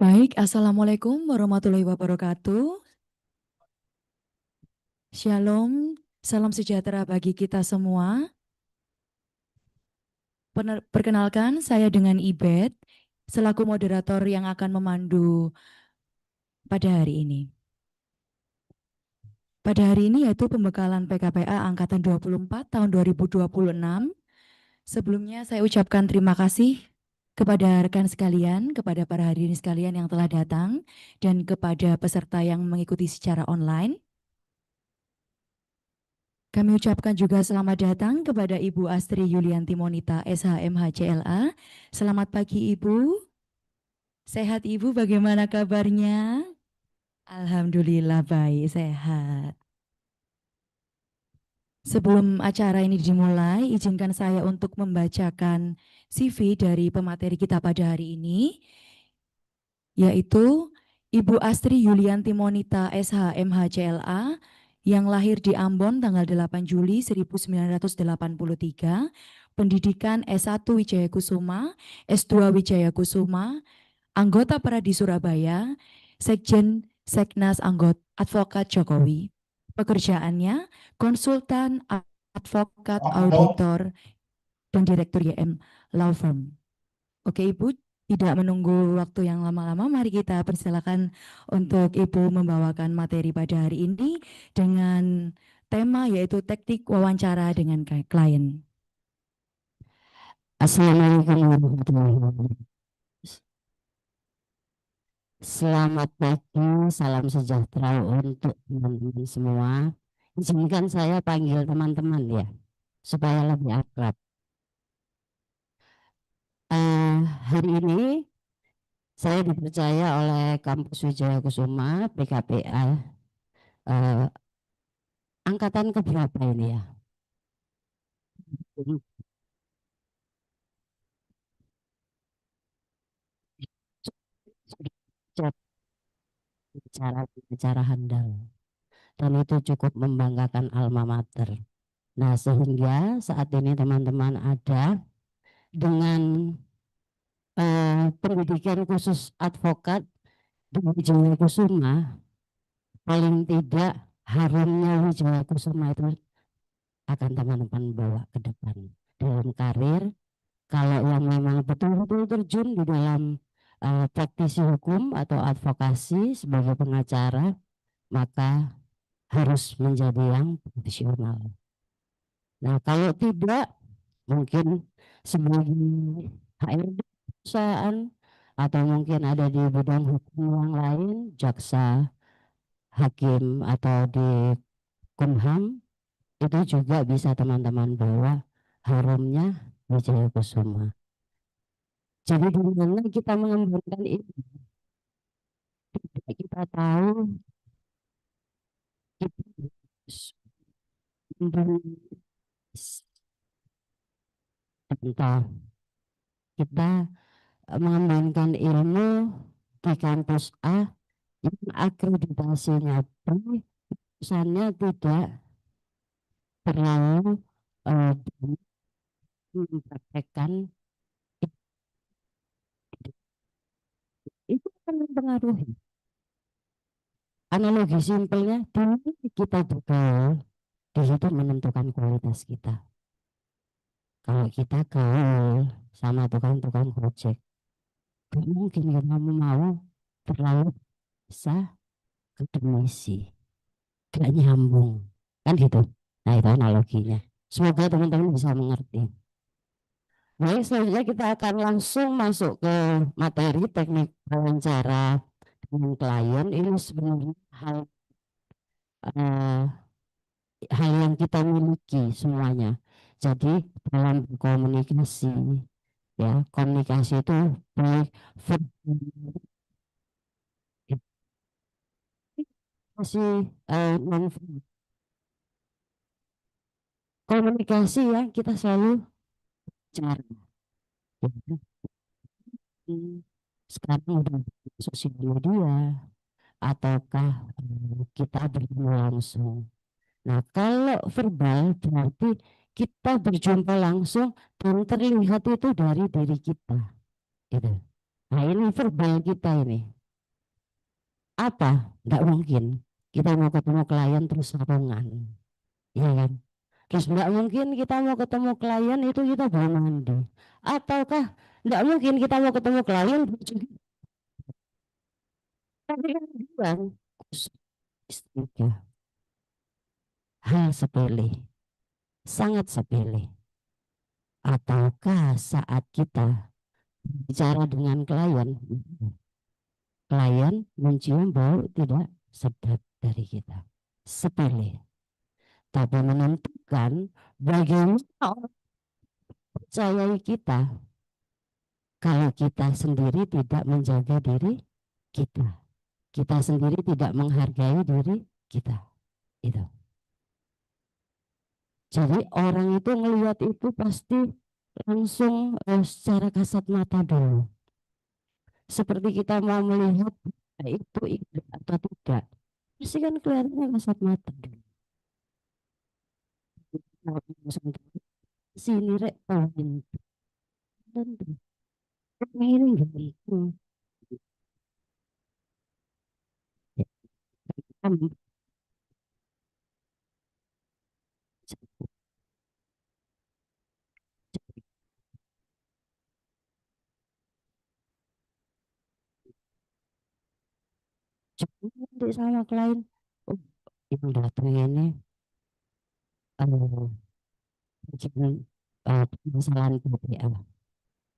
Baik, Assalamualaikum warahmatullahi wabarakatuh. Shalom, salam sejahtera bagi kita semua. Perkenalkan, saya dengan Ibet, selaku moderator yang akan memandu pada hari ini. Pada hari ini yaitu pembekalan PKPA Angkatan 24 tahun 2026. Sebelumnya saya ucapkan terima kasih kepada rekan sekalian, kepada para hadirin sekalian yang telah datang, dan kepada peserta yang mengikuti secara online. Kami ucapkan juga selamat datang kepada Ibu Astri Yulianti Monita, SHMH CLA. Selamat pagi Ibu. Sehat Ibu, bagaimana kabarnya? Alhamdulillah baik, sehat. Sebelum acara ini dimulai, izinkan saya untuk membacakan CV dari pemateri kita pada hari ini, yaitu Ibu Astri Yulianti Monita, SHMH CLA, yang lahir di Ambon tanggal 8 Juli 1983, pendidikan S1 Wijaya Kusuma, S2 Wijaya Kusuma, anggota Peradi Surabaya, Sekjen Seknas Advokat Jokowi. Pekerjaannya konsultan, advokat, auditor, dan direktur YM Law Firm. Oke Ibu, tidak menunggu waktu yang lama-lama, mari kita persilakan untuk Ibu membawakan materi pada hari ini dengan tema yaitu teknik wawancara dengan klien. Assalamualaikum warahmatullahi wabarakatuh. Selamat pagi, salam sejahtera untuk teman-teman semua. Izinkan saya panggil teman-teman ya, supaya lebih akrab. Hari ini saya dipercaya oleh Kampus Wijaya Kusuma PKPA eh, angkatan keberapa ini ya? Jadi, sudah bicara handal dan itu cukup membanggakan alma mater. Nah, sehingga saat ini teman-teman ada dengan pendidikan khusus advokat di Wijaya Kusuma, paling tidak harumnya Wijaya Kusuma itu akan teman-teman bawa ke depan dalam karir. Kalau yang memang betul-betul terjun di dalam praktisi hukum atau advokasi sebagai pengacara, maka harus menjadi yang profesional. Nah, kalau tidak, mungkin sebagai HRD perusahaan atau mungkin ada di bidang hukum yang lain, jaksa, hakim atau di Kumham, itu juga bisa teman-teman bawa harumnya Wijaya Kusuma. Jadi di mana kita mengembangkan itu, kita tahu kita harus contoh kita mengembangkan ilmu di kampus A yang akreditasinya B, pesannya tidak terlalu eh, mempraktekkan itu akan mempengaruhi. Analogi simpelnya, di kita betul di situ menentukan kualitas kita. Kalau kita gaul sama tukang-tukang project, gak mungkin kamu mau terlalu bisa akademisi, gak nyambung, kan gitu. Nah itu analoginya. Semoga teman-teman bisa mengerti. Baik, selanjutnya kita akan langsung masuk ke materi teknik wawancara dengan klien. Ini sebenarnya eh, hal yang kita miliki semuanya. Jadi dalam berkomunikasi, ya komunikasi itu baik verbal, komunikasi non verbal. Komunikasi ya kita selalu bicara. Ya, sekarang udah sosial media ataukah kita bertemu langsung. Nah, kalau verbal berarti kita berjumpa langsung dan terlihat itu dari diri kita, gitu. Nah ini verbal kita ini. Apa? Tidak mungkin kita mau ketemu klien terus sarungan. Iya kan? Terus tidak mungkin kita mau ketemu klien itu kita belum mandi. Ataukah tidak mungkin kita mau ketemu klien juga tapi kan bilang istiqa. Hal sepele, sangat sepele. Ataukah saat kita bicara dengan klien mencium bau tidak sedap dari kita. Sepele. Tapi menentukan bagaimana orang percayai kita kalau kita sendiri tidak menjaga diri kita. Kita sendiri tidak menghargai diri kita. Itu. Jadi orang itu melihat itu pasti langsung secara kasat mata dulu. Seperti kita mau melihat itu indah atau tidak. Pasti kan kelihatannya kasat mata dulu. Sini rek paling tentu. Ini gitu. Nanti sama klien, oh, yang datang ini bikin permasalahan PPA.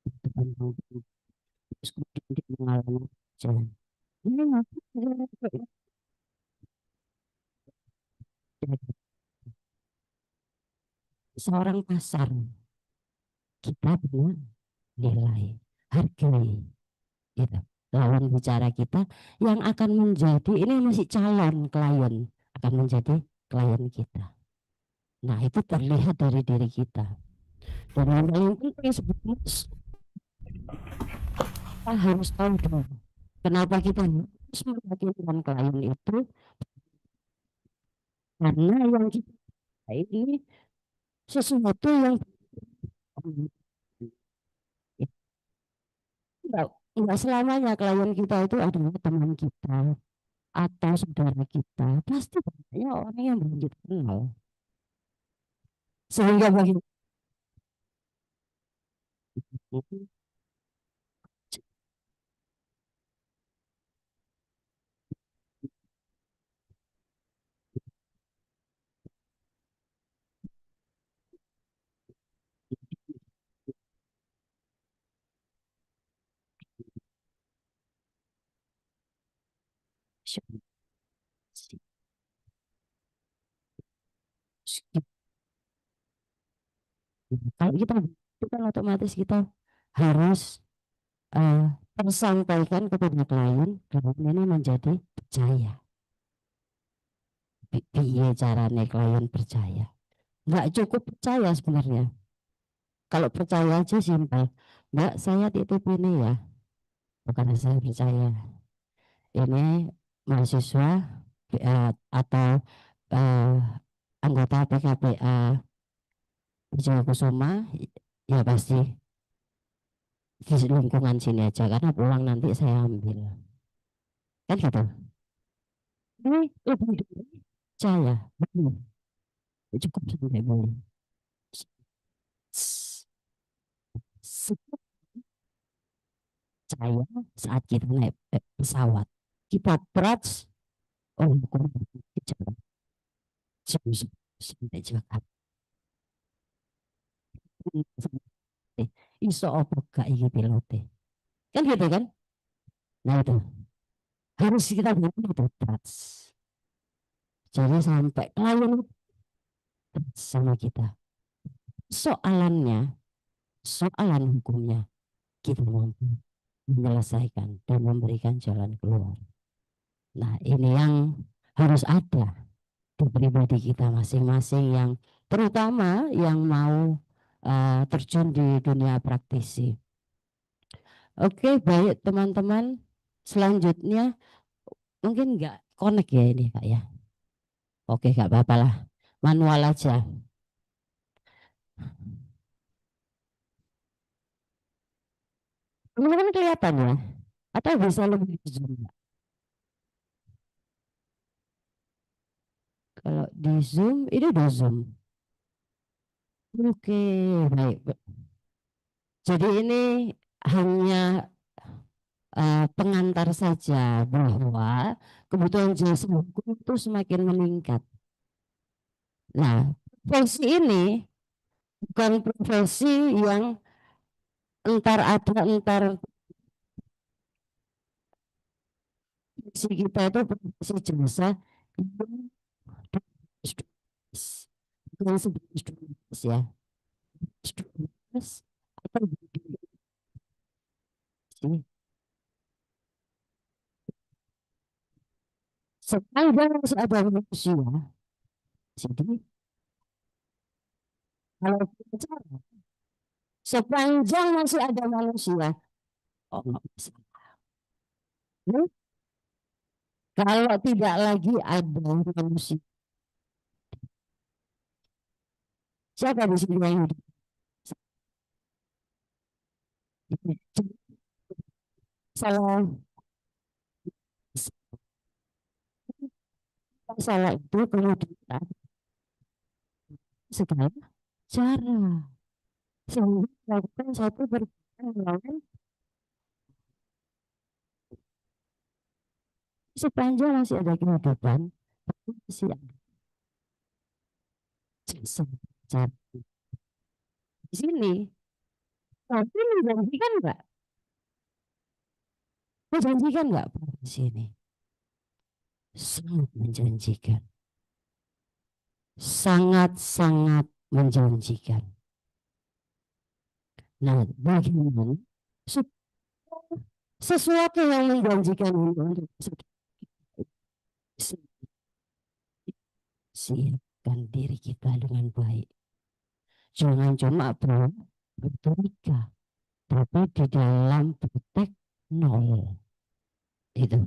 Terus kemudian dia mengalami jalan. Ini ngapain? Seorang pasar kita punya nilai, hargai itu. Lawan bicara kita yang akan menjadi ini masih calon klien akan menjadi klien kita. Nah itu terlihat dari diri kita. Dan yang paling penting sebetulnya kita harus tahu dong kenapa kita harus meyakinkan klien itu karena yang kita ini sesuatu yang enggak selamanya klien kita itu adalah teman kita atau saudara kita. Pasti banyak orang yang belum kita kenal. Sehingga bagi kalau kita itu kan otomatis kita harus eh, tersampaikan kepada klien ini menjadi percaya. Piye caranya klien percaya? Nggak cukup percaya sebenarnya. Kalau percaya aja simpel. Mbak, saya titip ini ya. Bukan saya percaya. Ini mahasiswa atau eh, anggota PKPA Wijaya Kusuma ya pasti di lingkungan sini aja karena pulang nanti saya ambil. Kan gitu. Ini lebih percaya. Betul. Cukup sampai boleh. Saya saat kita naik pesawat kita trust oh bukan jalan sampai Jakarta iso apa gak iki pilote kan gitu kan nah itu harus kita bangun itu trust jadi sampai klien sama kita soalannya soalan hukumnya kita mampu menyelesaikan dan memberikan jalan keluar. Nah ini yang harus ada di pribadi kita masing-masing yang terutama yang mau terjun di dunia praktisi. Oke, baik teman-teman. Selanjutnya mungkin nggak connect ya ini Kak ya. Oke, nggak apa-apa lah. Manual aja. Teman-teman kelihatan ya. Atau bisa lebih di Zoom, Mbak? Kalau di Zoom, ini udah Zoom. Oke, baik. Jadi ini hanya pengantar saja bahwa kebutuhan jasa hukum itu semakin meningkat. Nah, profesi ini bukan profesi yang entar ada entar profesi kita itu profesi jasa yang bukan sebatas ya, atau sih sepanjang masih ada manusia. Jadi kalau kita bicara, sepanjang masih ada manusia, oh nggak bisa. Hmm? Kalau tidak lagi ada manusia, siapa di sini yang hidup? Salah, salah itu kemudian segala cara sehingga melakukan satu perbuatan melawan sepanjang masih ada kehidupan, masih ada jasa cara di sini. Tapi menjanjikan nggak? Menjanjikan nggak di sini? Sangat menjanjikan, sangat-sangat menjanjikan. Nah, bagaimana sesuatu yang menjanjikan ini untuk siapkan diri kita dengan baik. Jangan cuma berturika, tapi di dalam praktek nol. Itu.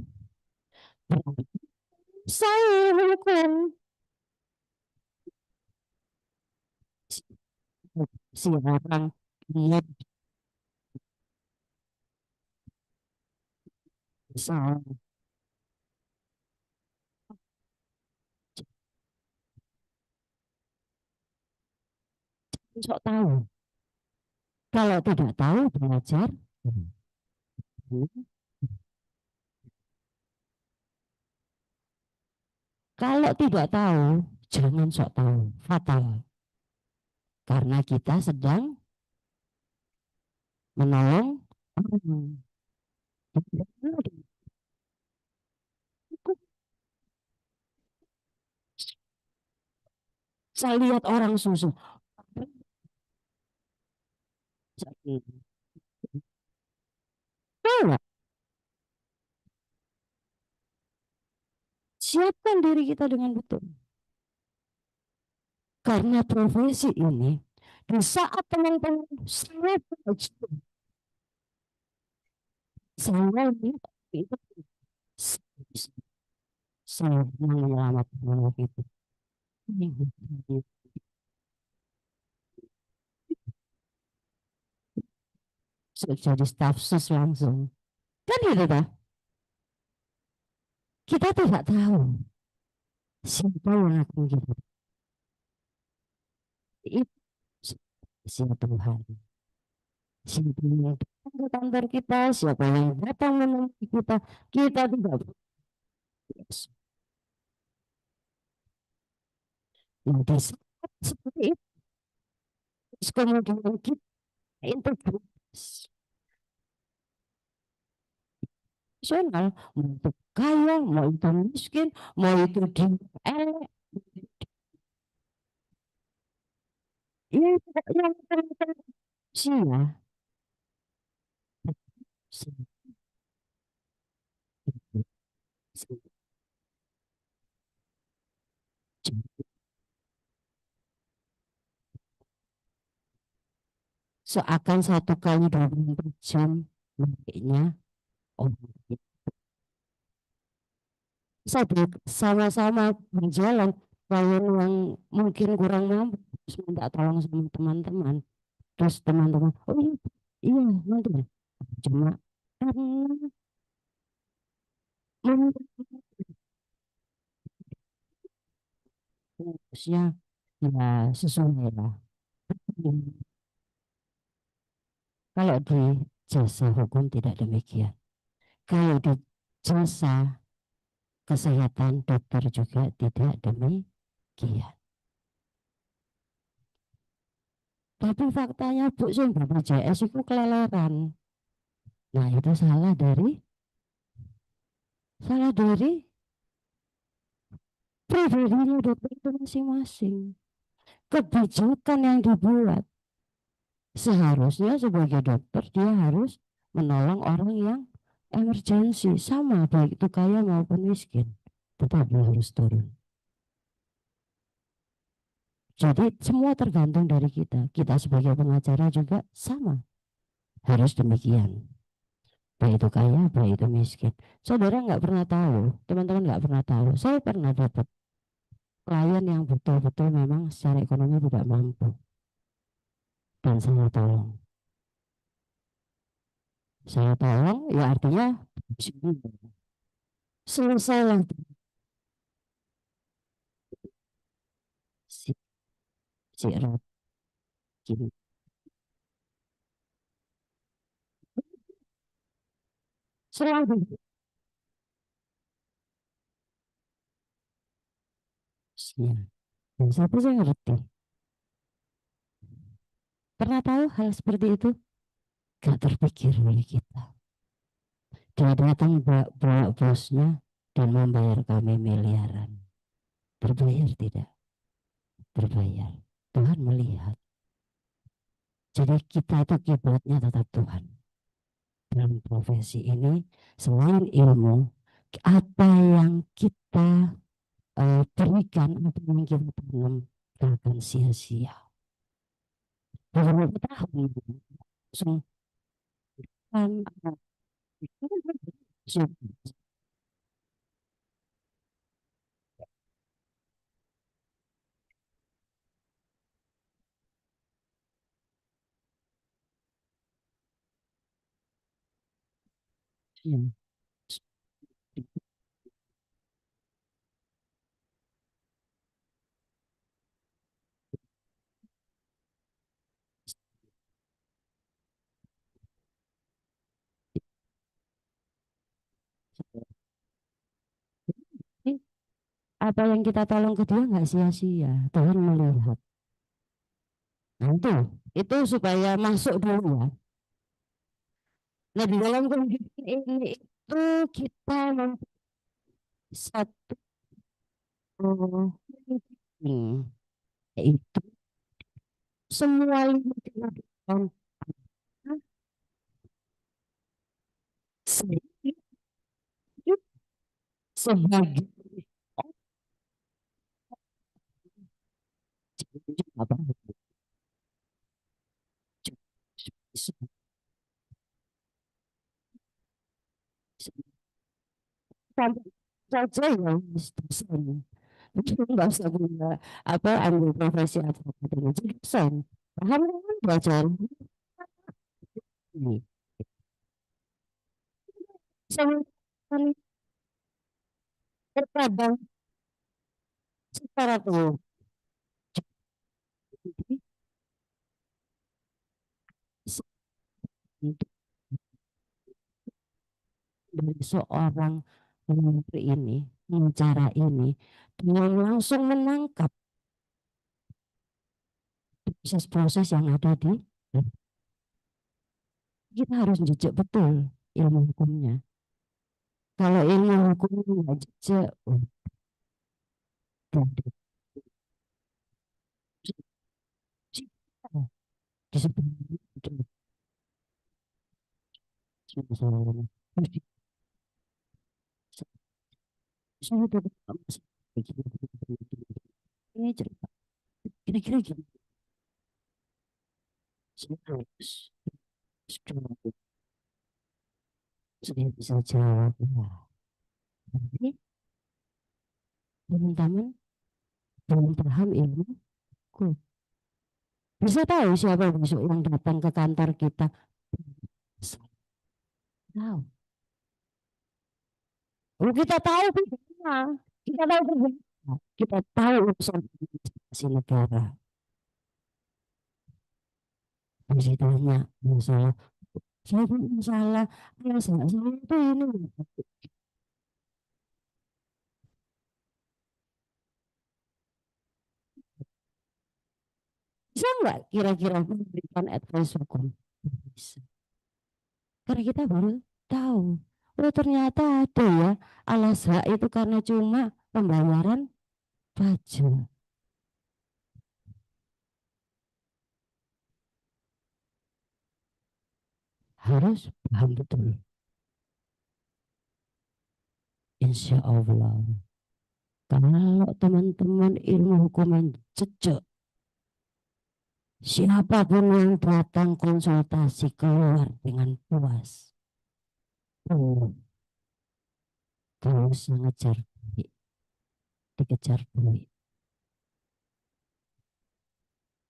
Saya bukan si orang yang bisa sok tahu. Kalau tidak tahu belajar. Kalau tidak tahu jangan sok tahu. Fatal. Karena kita sedang menolong orang. Saya lihat orang susah. Siapkan diri kita dengan betul. Karena profesi ini, di saat teman-teman saya belajar, saya lihat itu saya menyelamatkan orang itu. Jadi staf sus langsung. Kan gitu tak? Kita tidak tahu siapa yang akan kita. Itu siapa Tuhan. Siapa yang datang ke kantor kita, siapa yang datang menemui kita, kita tidak biasa. Nah, di saat seperti itu, kemudian kita integritas nasional, mau itu kaya, mau itu miskin, mau itu di elek, yang sia. Seakan 1 kali 24 jam naiknya oh sama-sama berjalan. Kalau yang mungkin kurang mampu terus minta tolong sama teman-teman, terus teman-teman oh iya iya nanti cuma karena Harusnya ya sesuai lah. Kalau di jasa hukum tidak demikian. Kalau di jasa kesehatan dokter juga tidak demikian. Tapi faktanya Bu sing BPJS itu keleleran. Nah itu salah dari pribadinya dokter itu masing-masing. Kebijakan yang dibuat seharusnya sebagai dokter dia harus menolong orang yang emergensi sama baik itu kaya maupun miskin. Tetapi harus turun. Jadi semua tergantung dari kita. Kita sebagai pengacara juga sama. Harus demikian. Baik itu kaya, baik itu miskin. Saudara nggak pernah tahu, teman-teman nggak pernah tahu. Saya pernah dapat klien yang betul-betul memang secara ekonomi tidak mampu. Dan saya tolong. Saya tolong, ya artinya selesai lah si, si Rocky. Selalu. Ya. Dan saya ngerti. Pernah tahu hal seperti itu? Gak terpikir oleh kita. Dia datang bawa bosnya dan membayar kami miliaran. Terbayar tidak? Terbayar. Tuhan melihat. Jadi kita itu kiblatnya tetap Tuhan. Dalam profesi ini, selain ilmu, apa yang kita berikan, apa yang kita tanam, tak akan sia-sia. Beberapa tahun langsung kan, apa yang kita tolong ke dia nggak sia-sia. Tuhan melihat. Nah itu supaya masuk dulu ya. Nah di dalam kehidupan ini itu kita mempunyai satu ini, yaitu semua lini kehidupan sebagai sebagai apa sampai saja yang dosen itu nggak usah punya apa ambil profesi advokat ini jadi dosen paham kan belajar ini saya terkadang secara tuh dari seorang menteri ini pengacara ini dengan langsung menangkap proses-proses yang ada di kita harus jejak betul ilmu hukumnya. Kalau ilmu hukumnya nggak jejak, oh, disebut ini cerita kira-kira gini saya bisa jawab ya. Tapi teman-teman belum paham ilmu hukum. Bisa tahu siapa besok yang datang ke kantor kita? Tahu. Kita tahu pidana, kita tahu pidana, kita tahu urusan administrasi negara. Masih tanya masalah, saya punya masalah, saya itu ini. Bisa nggak kira-kira memberikan advice hukum? Bisa. Karena kita baru tahu, oh ternyata ada ya alas hak itu karena cuma pembayaran pajak. Harus paham betul. Insya Allah. Kalau teman-teman ilmu hukum yang jejak, siapapun yang datang konsultasi keluar dengan puas. Oh, kalau usah ngejar duit, dikejar duit.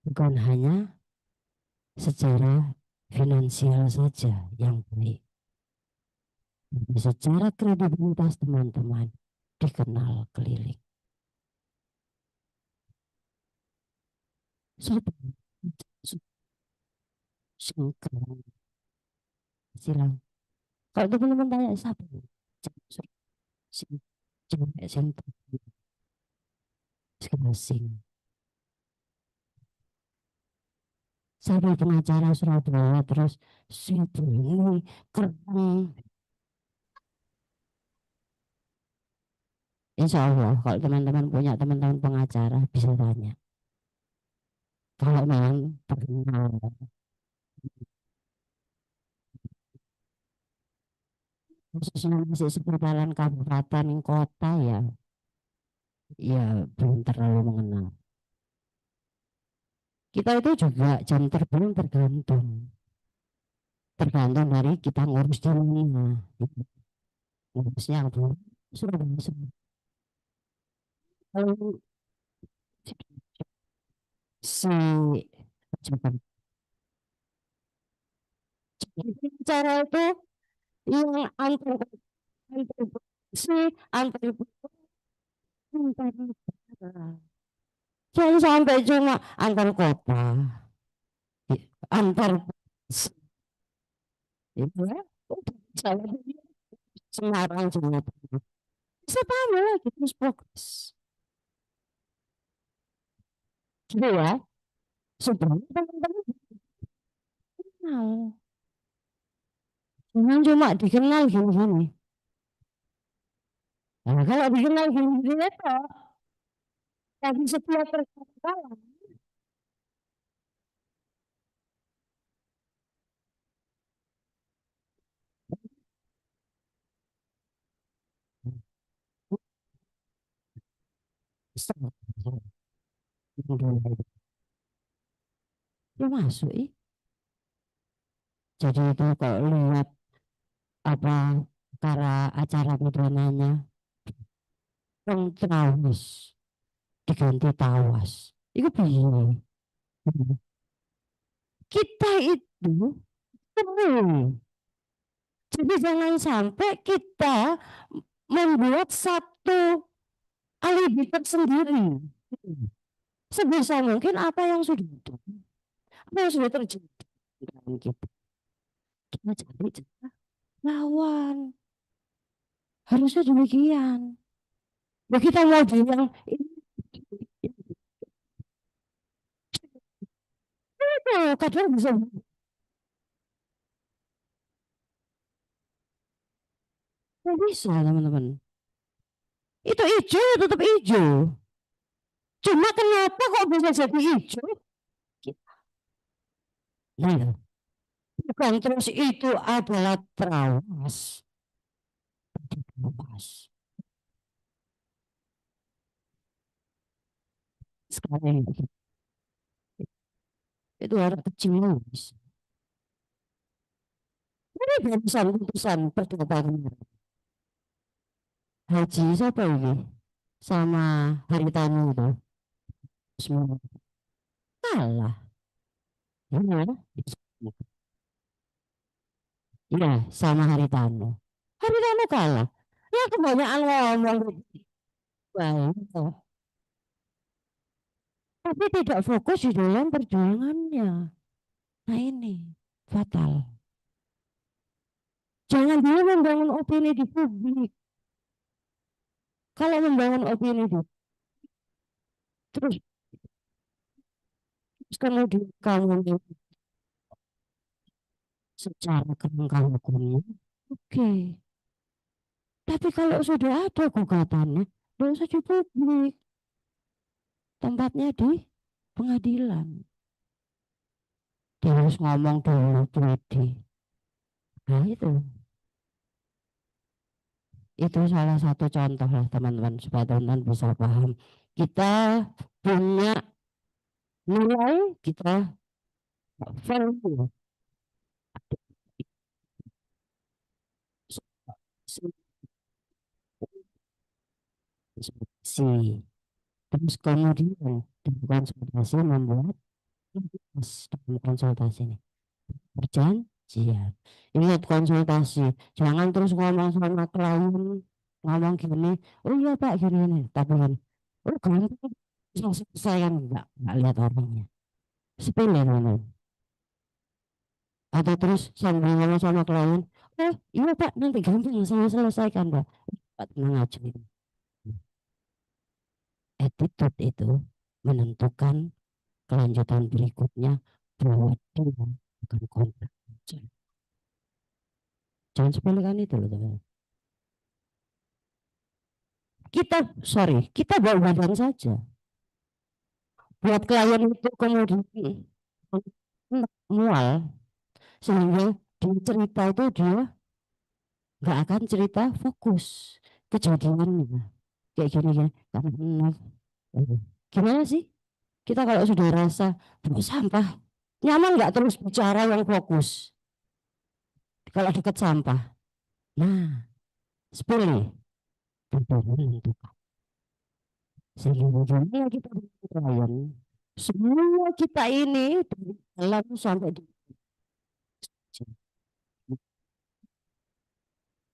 Bukan hanya secara finansial saja yang baik. Tapi secara kredibilitas teman-teman dikenal keliling. Sudah, singkong, silang. Kalau teman-teman tanya siapa? Sing, sing, sing. Saya pengacara Surabaya terus ini keren. Insya Allah kalau teman-teman punya teman-teman pengacara bisa tanya. Kalau memang terkenal, khususnya masih seputaran kabupaten kota ya, ya belum terlalu mengenal. Kita itu juga jam terbang tergantung dari kita ngurus di mana. Ngurusnya apa? Surabaya. Kalau si cara itu yang antar si antar jangan sampai cuma antar kota, antar itu ya. Semarang Jawa Tengah. Bisa tambah lagi terus progres. Gitu ya. Sudah teman-teman kenal. Jangan cuma dikenal gini-gini. Nah, kalau dikenal gini-gini itu, tapi setiap perkataan ya masuk. Jadi itu kalau lihat apa cara acara pidananya yang terawis diganti tawas. Itu bingung. Kita itu perlu. Jadi jangan sampai kita membuat satu alibi tersendiri. Sebisa mungkin apa yang sudah apa yang sudah terjadi dengan kita cari cara lawan. Harusnya demikian. Ya kita mau bilang itu kadang bisa teman-teman. Itu hijau tetap hijau. Cuma kenapa kok bisa jadi hijau? Nah, ya. Bukan terus itu adalah trawas. Trawas. Sekarang itu orang kecil bisa. Ini putusan perdata Haji siapa ini? Sama Haritanu itu. Semua kalah. Iya, iya sama Haritanu. Haritanu kalah. Ya kebanyakan ngomong baik, tapi tidak fokus di dalam perjuangannya. Nah ini fatal. Jangan dulu membangun opini di publik. Kalau membangun opini di terus, terus kemudian kamu secara kerangka hukumnya, oke. Tapi kalau sudah ada gugatannya, tidak usah di publik. Tempatnya di pengadilan. Dia harus ngomong dulu, Twidi. Nah itu salah satu contoh lah teman-teman, supaya teman-teman bisa paham. Kita punya nilai, kita value. Si terus kemudian di konsultasi membuat dalam konsultasi ini perjanjian. Ingat konsultasi, jangan terus ngomong sama klien, ngomong gini, oh iya Pak gini nih, tapi kan, oh gampang, selesai kan enggak lihat orangnya, sepele ngomong. Atau terus sambil ngomong sama klien, oh iya Pak nanti gampang saya selesaikan Pak. Pak tenang aja. Attitude itu menentukan kelanjutan berikutnya bahwa dia bukan kontrak. Jangan sepelekan itu loh teman. Kita bawa badan saja. Buat klien itu kemudian mual sehingga di cerita itu dia nggak akan cerita fokus kejadiannya kayak gini ya karena gimana sih kita kalau sudah rasa buang sampah nyaman nggak terus bicara yang fokus kalau dekat sampah. Nah sepele menentukan sehingga ujungnya kita klien semua kita ini dari dalam sampai di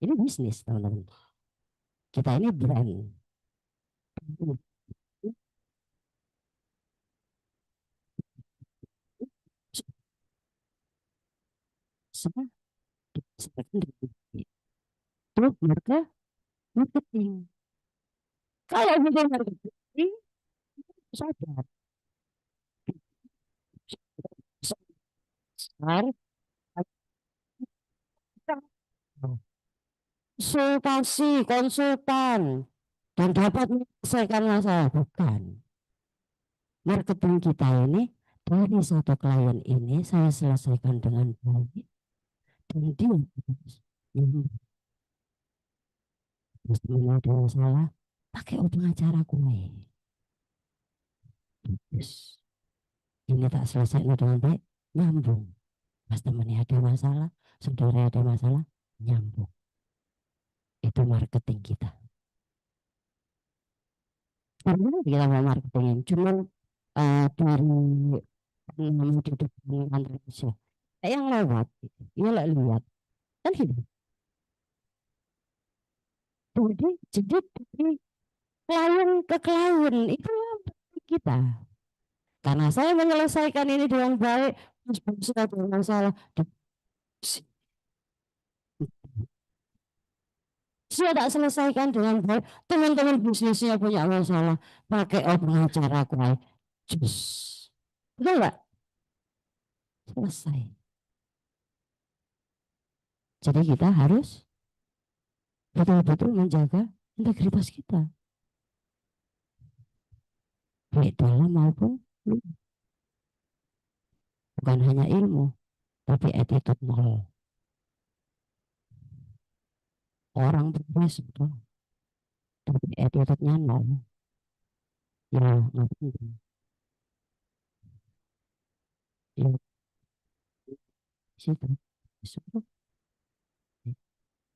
ini bisnis teman-teman, kita ini brand. Semua itu mereka marketing. Kalau bukan marketing, sadar. Sadar, konsultasi, konsultan, dan dapat menyelesaikan masalah. Bukan. Marketing kita ini, dari satu klien ini, saya selesaikan dengan baik. Dan dia ada masalah, pakai pengacara gue. Terus, ini tak selesai dengan baik, nyambung. Pas temannya ada masalah, saudara ada masalah, nyambung. Itu marketing kita. Karena kita mau marketing, cuman dari nama di depan Indonesia. Yang lewat, ya lah lihat, kan gitu. Jadi dari klien ke klien itu kita. Karena saya menyelesaikan ini dengan baik, terus saya ada masalah, saya tak selesaikan dengan baik, teman-teman bisnisnya punya masalah, pakai pengacara kuai, jus, betul nggak? Selesai. Jadi kita harus betul-betul menjaga integritas kita, baik dalam maupun luar. Bukan hanya ilmu, tapi attitude nol. Orang berbes betul, tapi attitude-nya nol. Ya, nggak penting. Ya, situ. Situ.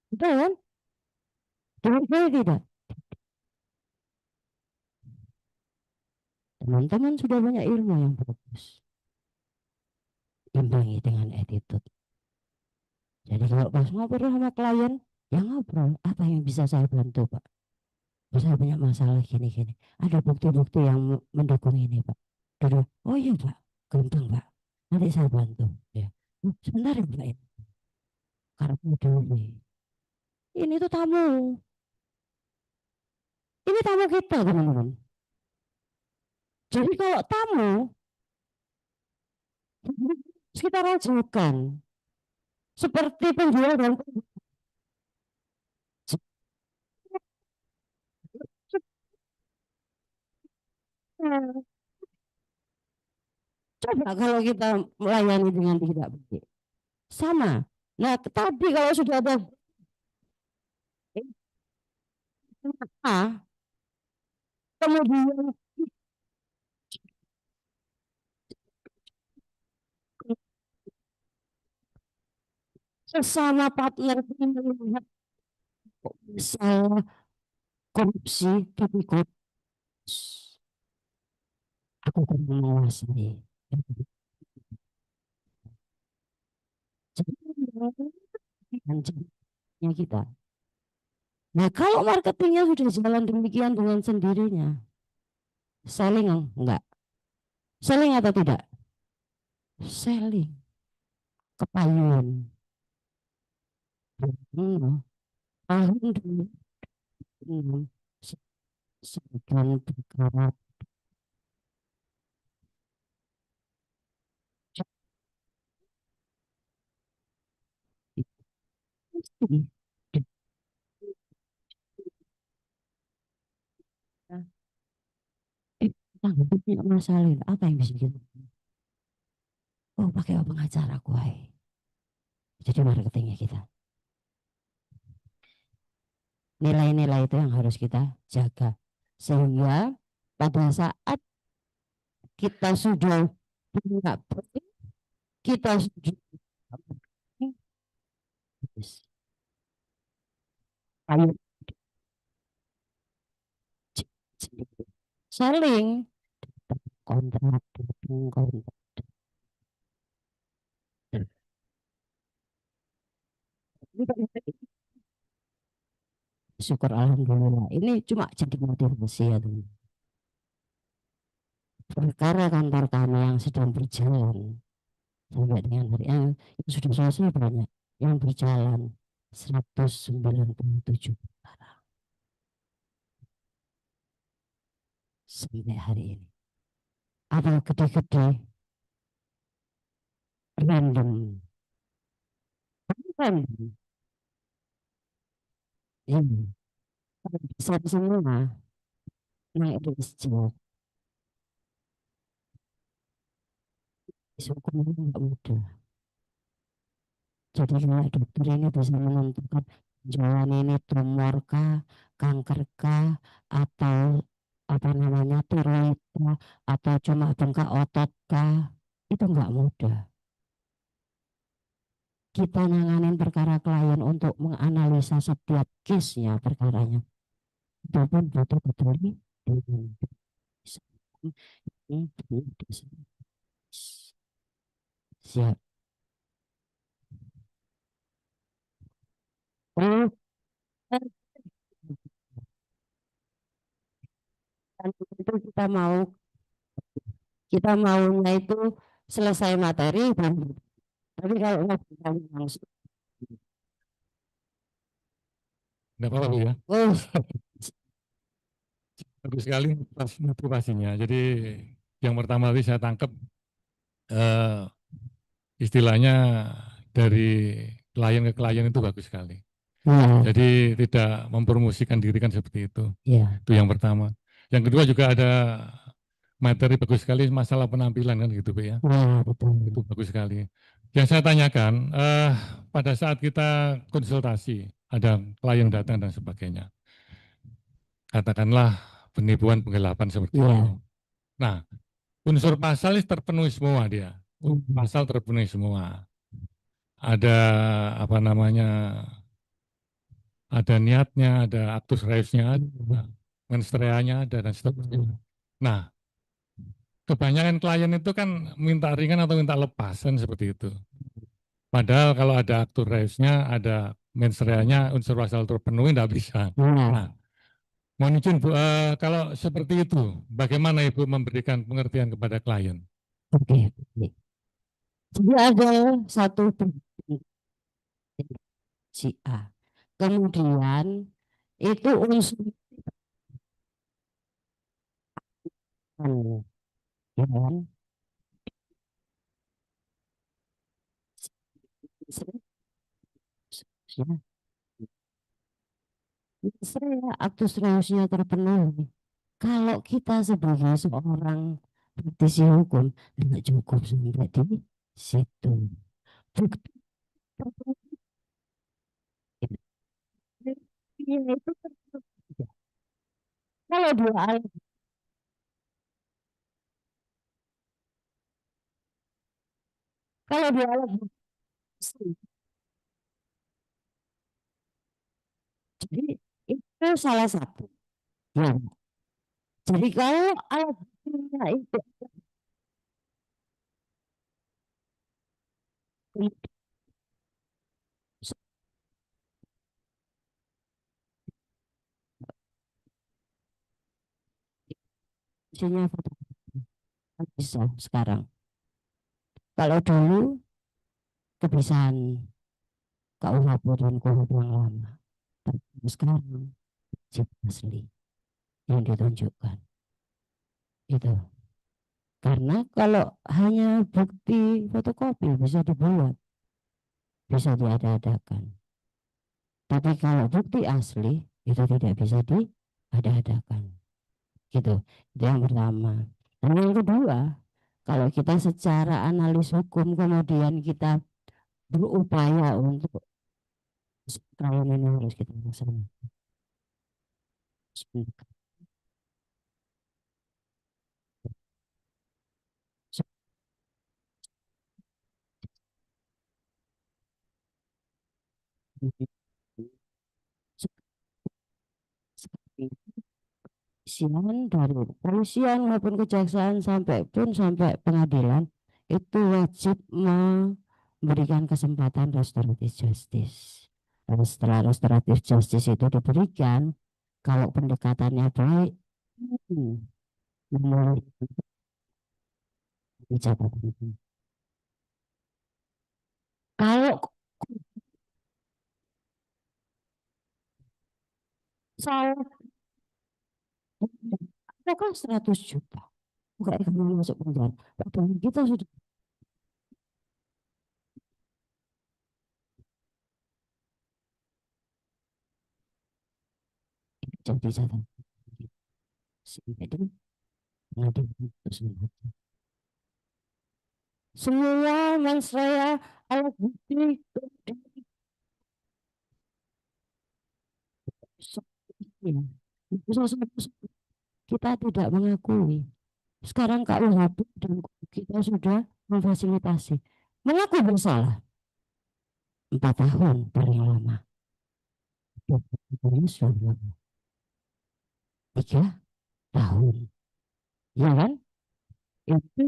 Betul kan? Dengan tidak. Teman-teman sudah banyak ilmu yang bagus. Imbangi dengan attitude. Jadi kalau pas ngobrol sama klien, Ya ngobrol, apa yang bisa saya bantu Pak? Oh, saya punya masalah gini-gini. Ada bukti-bukti yang mendukung ini Pak. Duduk, oh iya Pak, gampang Pak. Nanti saya bantu. Ya. Sebentar ya Pak, karena dulu. Ini tuh tamu. Ini tamu kita teman-teman. Jadi kalau tamu, kita rasakan. Seperti penjual dan coba kalau kita melayani dengan tidak baik. Sama. Nah, tadi kalau sudah ada A, kemudian sesama partner melihat salah korupsi, tapi kok aku kan menguasai. Jadi, kita. Nah, kalau marketingnya sudah jalan demikian dengan sendirinya, selling enggak? Selling atau tidak? Selling. Kepayun. Hmm. Tahun dulu sebagian perkara punya masalah apa yang bisa kita oh pakai pengacara gue jadi marketingnya kita nilai-nilai itu yang harus kita jaga sehingga pada saat kita sudah punya kita sudah ayo saling kontrak kontrak syukur alhamdulillah ini cuma jadi motivasi ya teman perkara kantor kami yang sedang berjalan sampai dengan hari yang sudah selesai banyak yang berjalan 197 sampai hari ini ada gede-gede random random ini besar semua naik di masjid hukumnya nggak mudah jadi kalau dokter ini bisa menentukan jalan ini tumor kah kanker kah atau apa namanya tiroid kah atau cuma bengkak otot kah itu nggak mudah kita nanganin perkara klien untuk menganalisa setiap case-nya perkaranya itu pun butuh ketelitian siap oh dan itu kita maunya itu selesai materi dan tapi kalau nggak bisa langsung Nggak apa-apa Bu ya. oh Bagus sekali motivasinya. Jadi yang pertama tadi saya tangkap eh, istilahnya dari klien ke klien itu bagus sekali. ya Jadi tidak mempromosikan diri kan seperti itu. ya Itu yang pertama. Yang kedua juga ada materi bagus sekali masalah penampilan kan gitu Bu ya. ya betul Itu bagus sekali. Yang saya tanyakan pada saat kita konsultasi ada klien datang dan sebagainya. Katakanlah penipuan penggelapan seperti ya itu. Nah, unsur pasal terpenuhi semua dia. Pasal terpenuhi semua. Ada apa namanya? Ada niatnya, ada aktus reusnya, ada menstreanya ada dan seterusnya. Nah, kebanyakan klien itu kan minta ringan atau minta lepas kan seperti itu. Padahal kalau ada aktus reusnya, ada mens reanya unsur pasal terpenuhi tidak bisa. Nah, Nah, mohon izin Bu, kalau seperti itu, bagaimana Ibu memberikan pengertian kepada klien? oke. Jadi ada satu si A. Kemudian itu unsur ya kan? Saya aktus reusnya terpenuhi. Kalau kita sebagai seorang praktisi hukum tidak cukup sampai di situ. Bukti itu kalau dua alat, kalau dua alat bukti, jadi itu salah satu. Ya. Jadi kalau alat buktinya itu isinya foto bisa sekarang. Kalau dulu kebiasaan KUHP dan KUHP yang lama, tapi sekarang chip asli yang ditunjukkan itu. Karena kalau hanya bukti fotokopi bisa dibuat, bisa diada-adakan. Tapi kalau bukti asli itu tidak bisa diada-adakan. Gitu. Itu yang pertama. Dan yang kedua, kalau kita secara analis hukum kemudian kita berupaya untuk klien ini harus kita laksanakan. Seperti kepolisian dari polisian maupun kejaksaan sampai pengadilan itu wajib memberikan kesempatan restoratif justice. Dan setelah restoratif justice itu diberikan, kalau pendekatannya baik, memulai catatan itu. Kalau salah, apakah 100 juta? Enggak akan masuk penjara. Padahal kita sudah jadi catatan. Jadi semua mensreya alat bukti kita tidak mengakui. Sekarang KUHP dan kita sudah memfasilitasi. Mengaku bersalah 4 tahun paling lama. 3 tahun. Ya kan? Itu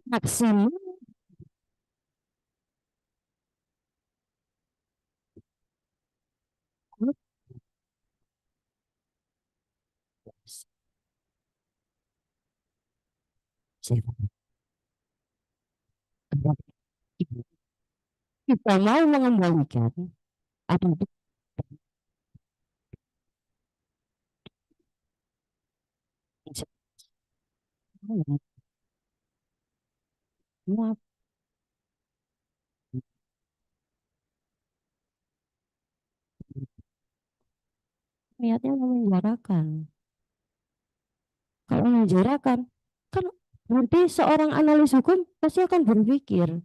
maksimum kita mau mengembalikan ada niatnya memenjarakan. Kalau memenjarakan, kan nanti seorang analis hukum pasti akan berpikir,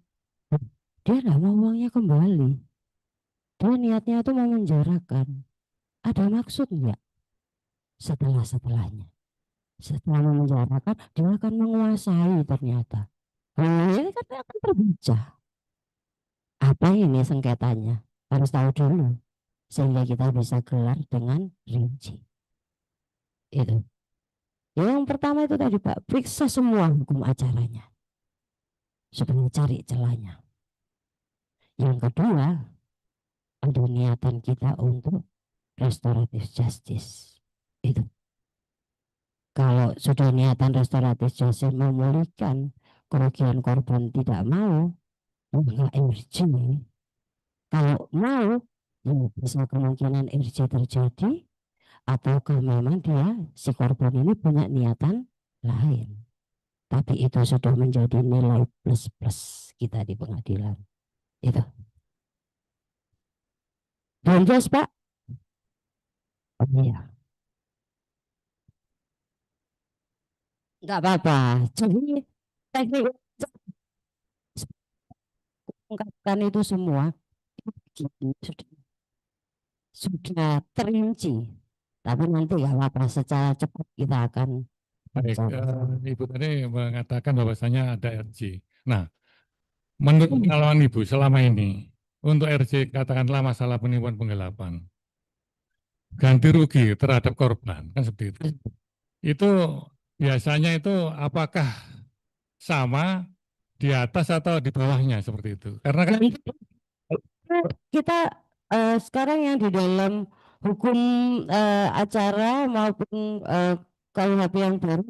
dia nggak mau uangnya kembali. Dia niatnya itu memenjarakan. Ada maksud nggak setelahnya? Setelah memenjarakan, dia akan menguasai ternyata. Nah, ini kan akan terbaca. Apa ini sengketanya? Harus tahu dulu. Sehingga kita bisa gelar dengan rinci. Itu. Yang pertama itu tadi Pak, periksa semua hukum acaranya. Supaya cari celahnya. Yang kedua, ada niatan kita untuk restoratif justice. Itu. Kalau sudah niatan restoratif justice memulihkan kerugian korban tidak mau, enggak RJ. Kalau mau, ya bisa kemungkinan RJ terjadi, ataukah memang dia si korban ini punya niatan lain. Tapi itu sudah menjadi nilai plus kita di pengadilan. Itu. Dan jelas Pak? Oh iya. Enggak apa-apa. Jadi teknik mengungkapkan itu semua sudah terinci. Tapi nanti nggak apa-apa, secara cepat kita akan Baik, bicara. Ibu tadi mengatakan bahwasanya ada RJ. Nah, menurut pengalaman Ibu selama ini, untuk RJ katakanlah masalah penipuan penggelapan, ganti rugi terhadap korban, kan seperti itu. Itu biasanya itu apakah sama di atas atau di bawahnya seperti itu? Karena kan Kita sekarang yang di dalam hukum acara maupun KUHP yang baru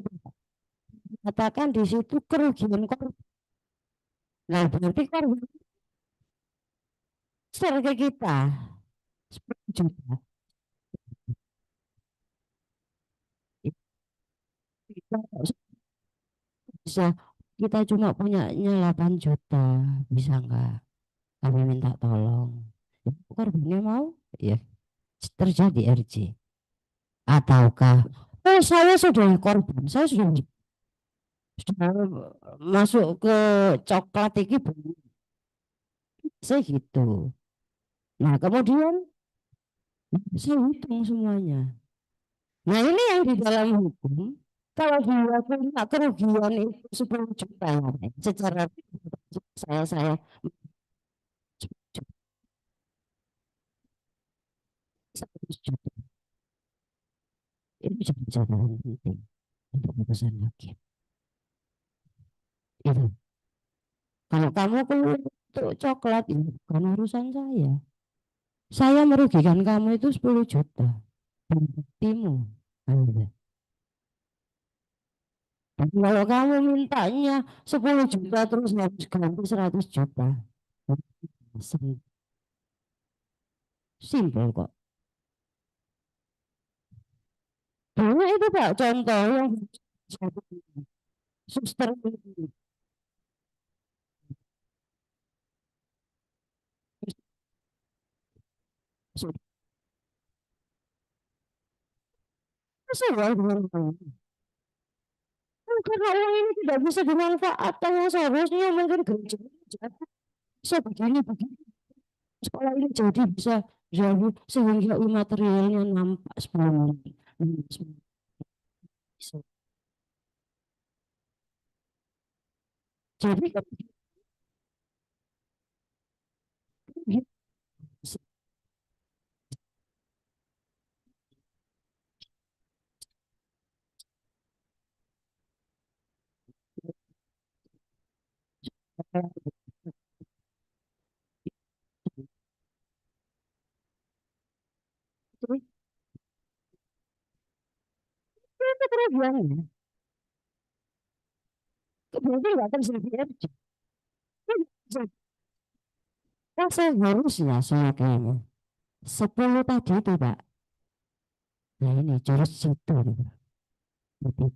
katakan di situ kerugian korban. Nah, berarti korban besar ke kita 10 juta. Kita bisa, kita cuma punyanya 8 juta, bisa enggak? Kami minta tolong. Korbannya mau? Ya, terjadi RJ. Ataukah saya sudah korban, saya sudah masuk ke coklat ini saya gitu. Nah, kemudian saya hitung semuanya. Nah, ini yang di dalam hukum, kalau dia punya kerugian itu 10 juta ya, secara saya 100 juta. Ini bisa catatan penting untuk putusan hakim. Itu. Kalau kamu keluar untuk coklat, ini bukan urusan saya. Saya merugikan kamu itu 10 juta. Buktimu. Nah, tapi kalau kamu mintanya 10 juta terus harus ganti 100 juta. Simpel kok. Banyak itu Pak contoh yang suster itu. Karena uang ini tidak bisa dimanfaatkan yang seharusnya mungkin gereja bisa begini sekolah ini jadi bisa jadi sehingga imaterialnya nampak 10 miliar. Jadi kan itu kerugiannya. Berarti nggak terjadi FJ. Kan seharusnya semuanya 10 tadi itu Pak. Nah ini jurus situ nih Pak. Betul.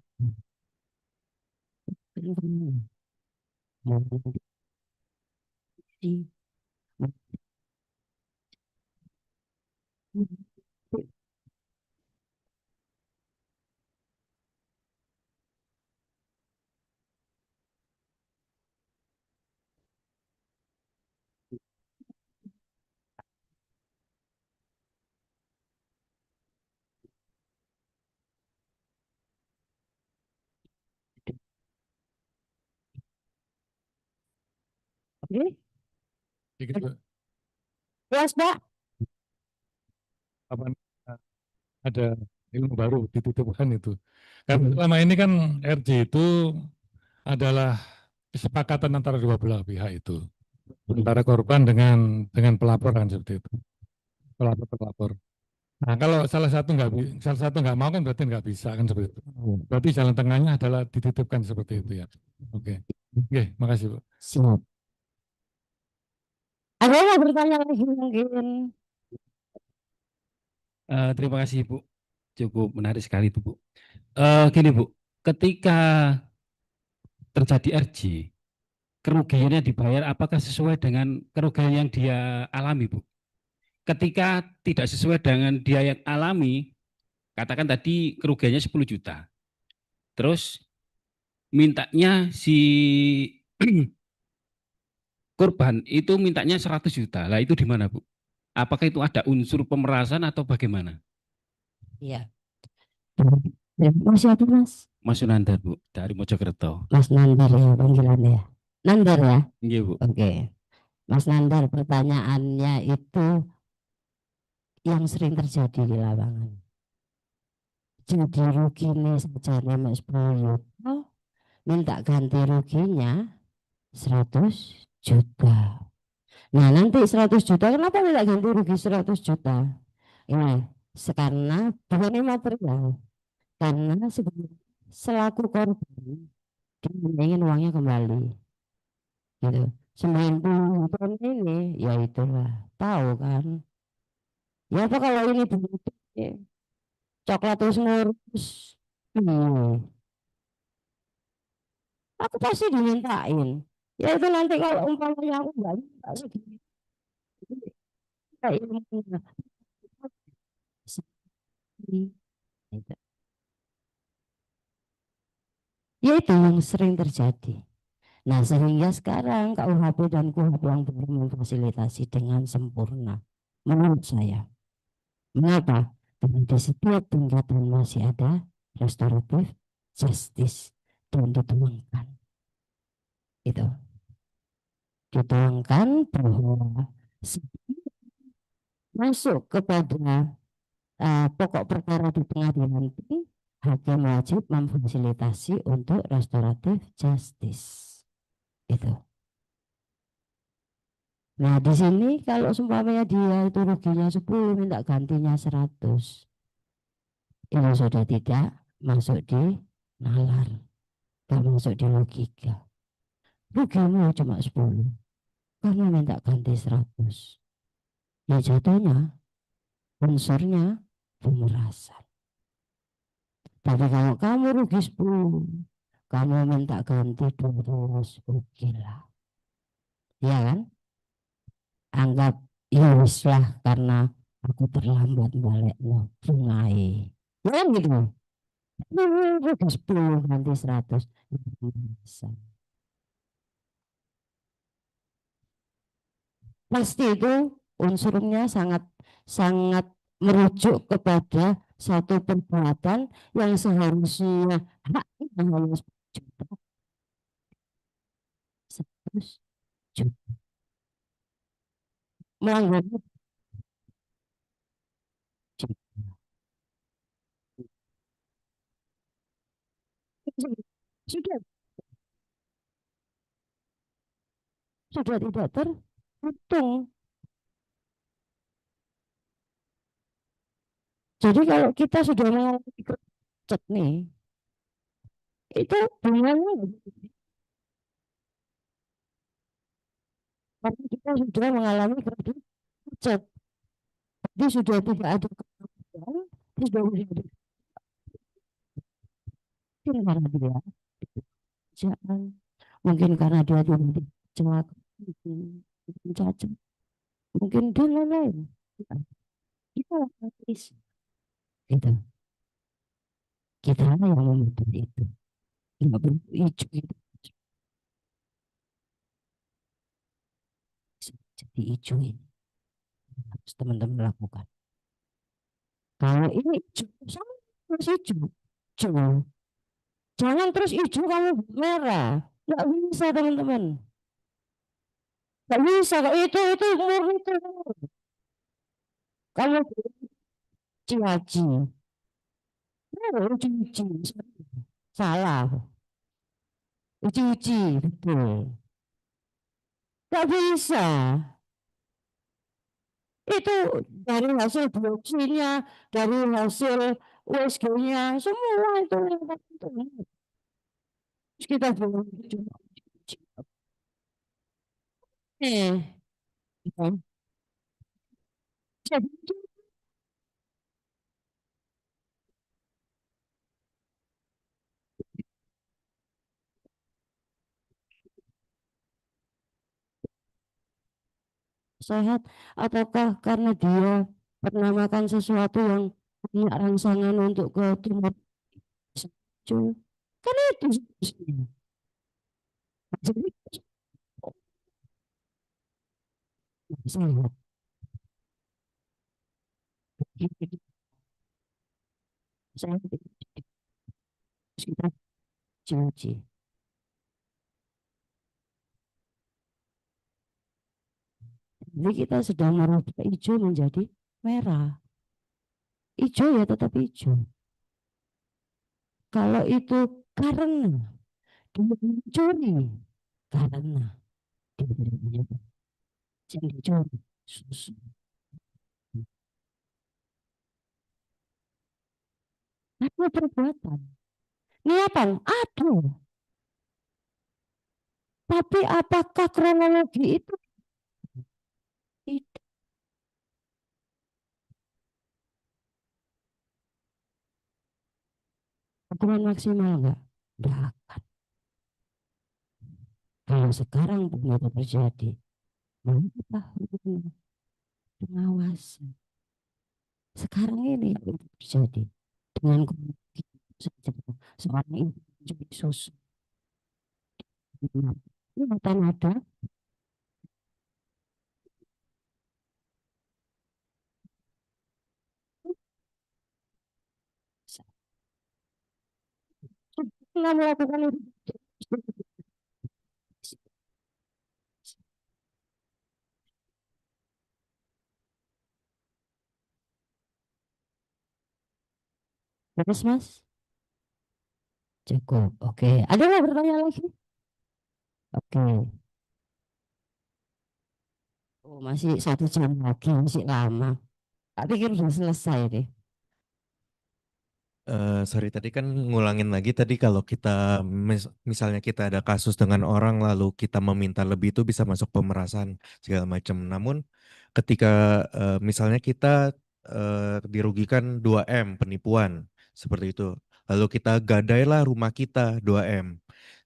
Oke, puas Pak. apa, ada ilmu baru ditutupkan itu. Karena selama ini kan RJ itu adalah kesepakatan antara dua belah pihak itu, antara korban dengan pelapor kan seperti itu. pelapor. Nah, kalau salah satu nggak mau kan berarti nggak bisa kan seperti itu. Berarti jalan tengahnya adalah dititipkan seperti itu ya. Oke, oke, makasih Bu. Siap. Ada yang mau bertanya lagi mungkin? Terima kasih Bu, cukup menarik sekali itu Bu. Gini Bu, ketika terjadi RJ, kerugiannya dibayar apakah sesuai dengan kerugian yang dia alami Bu? Ketika tidak sesuai dengan dia yang alami, katakan tadi kerugiannya 10 juta. Terus mintanya si korban itu mintanya 100 juta. Lah itu di mana Bu? Apakah itu ada unsur pemerasan atau bagaimana? Iya. Masih ada Mas? Mas Sunandar Bu, dari Mojokerto. Mas Nandar ya panggilannya. Nandar ya? Iya Bu. Oke. Mas Nandar, pertanyaannya itu yang sering terjadi di lapangan. Jadi rugi nih saja Mas 10 juta, minta ganti ruginya 100 juta. Nah nanti 100 juta, kenapa minta ganti rugi 100 juta? Ini karena bukan ini material, karena selaku korban dia ingin uangnya kembali, gitu. 90 tahun ini, ya itulah, tahu kan? Ya apa kalau ini begitu, coklat terus ngurus, aku pasti dimintain. Ya itu nanti kalau umpamanya aku nggak minta segini, ilmunya. Ya itu yang sering terjadi. Nah sehingga sekarang KUHP dan KUHP yang baru memfasilitasi dengan sempurna. Menurut saya. Mengapa? Karena di setiap tingkatan masih ada restoratif justice dan dituangkan. Itu. Dituangkan bahwa masuk kepada pokok perkara di pengadilan tinggi, hakim wajib memfasilitasi untuk restoratif justice. Itu. Nah di sini kalau seumpamanya dia itu ruginya 10 minta gantinya 100, ini sudah tidak masuk di nalar, tidak masuk di logika. Rugimu cuma 10, kamu minta ganti 100, ya jatuhnya unsurnya pemerasan. Tapi kalau kamu rugi 10, kamu minta ganti 200, oke lah. Ya kan? Anggap ya wis lah karena aku terlambat balik no sungai. Ya kan gitu. Rugi 10 ganti 100. Pasti itu unsurnya sangat sangat merujuk kepada satu perbuatan yang seharusnya haknya hanya 10 juta, 100 juta. Melanggar sudah sudah tidak terhitung. Jadi kalau kita sudah mengalami kerjat nih, itu bunganya karena kita sudah mengalami kerjat, jadi sudah tidak ada kemudian, sudah mungkin karena dia kerjaan, mungkin karena dia tidak celaka, mungkin cacat, mungkin dan lain-lain. Kita otomatis gitu. Kita yang membuat itu. Nggak perlu hijau itu. Jadi hijau ini harus teman-teman lakukan. Kalau ini hijau, sama terus hijau. Hijau. Jangan terus hijau kamu merah. Nggak bisa teman-teman. Nggak bisa. Kalau itu murni itu. Kamu ciaci. Uji-uji. Salah. Uji-uji. Betul. Nggak bisa. Itu dari hasil biopsinya, dari hasil USG-nya, semua itu lengkap itu. Terus kita bilang cuma gitu. Jadi sehat ataukah karena dia pernah makan sesuatu yang punya rangsangan untuk ke tumor hijau? Kan itu sebenarnya. Jadi sehat. Sehat kita cuci. Jadi kita sedang merubah hijau menjadi merah. Hijau ya tetap hijau. Kalau itu karena dia mencuri, karena dia tidak punya yang dicuri susu. Ada perbuatan. Niatan ada. Tapi apakah kronologi itu tidak? Hukuman maksimal enggak? Enggak. Kalau sekarang pun itu terjadi, mengapa hukuman pengawasan? Sekarang ini yang terjadi dengan kronologi saja. Seorang ibu mencuri susu. Ini bukan ada. Nggak melakukan itu. Terus mas, cukup. Oke, ada nggak bertanya lagi? Oke. Oh, masih 1 jam lagi, masih lama. Tak pikir sudah selesai deh. Sorry tadi kan ngulangin lagi tadi kalau kita misalnya kita ada kasus dengan orang lalu kita meminta lebih itu bisa masuk pemerasan segala macam. Namun ketika misalnya kita dirugikan 2M penipuan seperti itu. Lalu kita gadailah rumah kita 2M.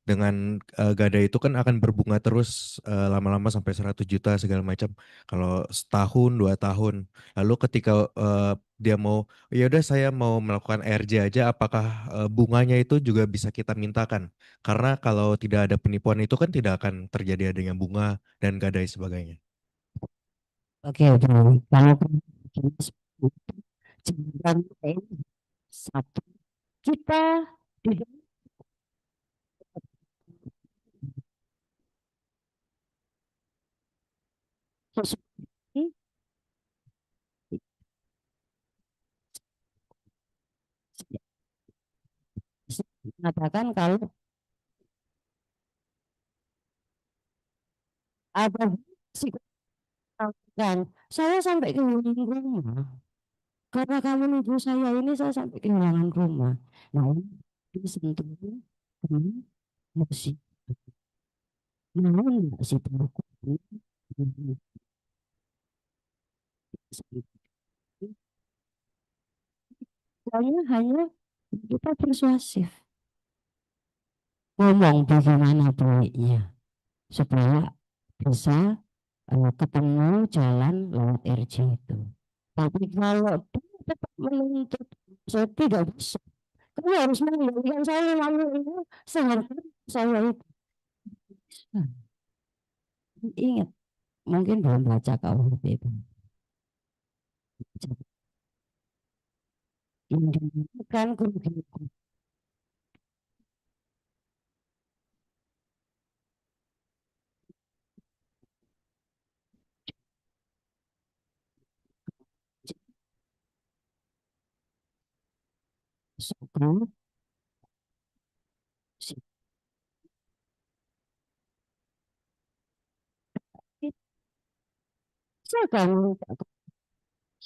Dengan gadai itu kan akan berbunga terus lama-lama sampai 100 juta segala macam. Kalau setahun 2 tahun. Lalu ketika dia mau ya udah saya mau melakukan RJ aja apakah bunganya itu juga bisa kita mintakan karena kalau tidak ada penipuan itu kan tidak akan terjadi adanya bunga dan gadai sebagainya. Oke, baik. Kalau jembatan satu kita di sesuai mengatakan kalau ada kan saya sampai kehilangan rumah karena kamu nuduh saya ini saya sampai kehilangan rumah. Nah ini disentuh dengan musik. Mau nggak sih pelaku ini? Saya hanya kita persuasif ngomong bagaimana baiknya supaya bisa ketemu jalan lewat RJ itu. Tapi kalau dia tetap menuntut saya tidak bisa. Kamu harus mengembalikan saya 5 miliar seharga saya itu. Nah, ingat, mungkin belum baca KUHP itu. Yang dinamakan kerugian sosial, saya akan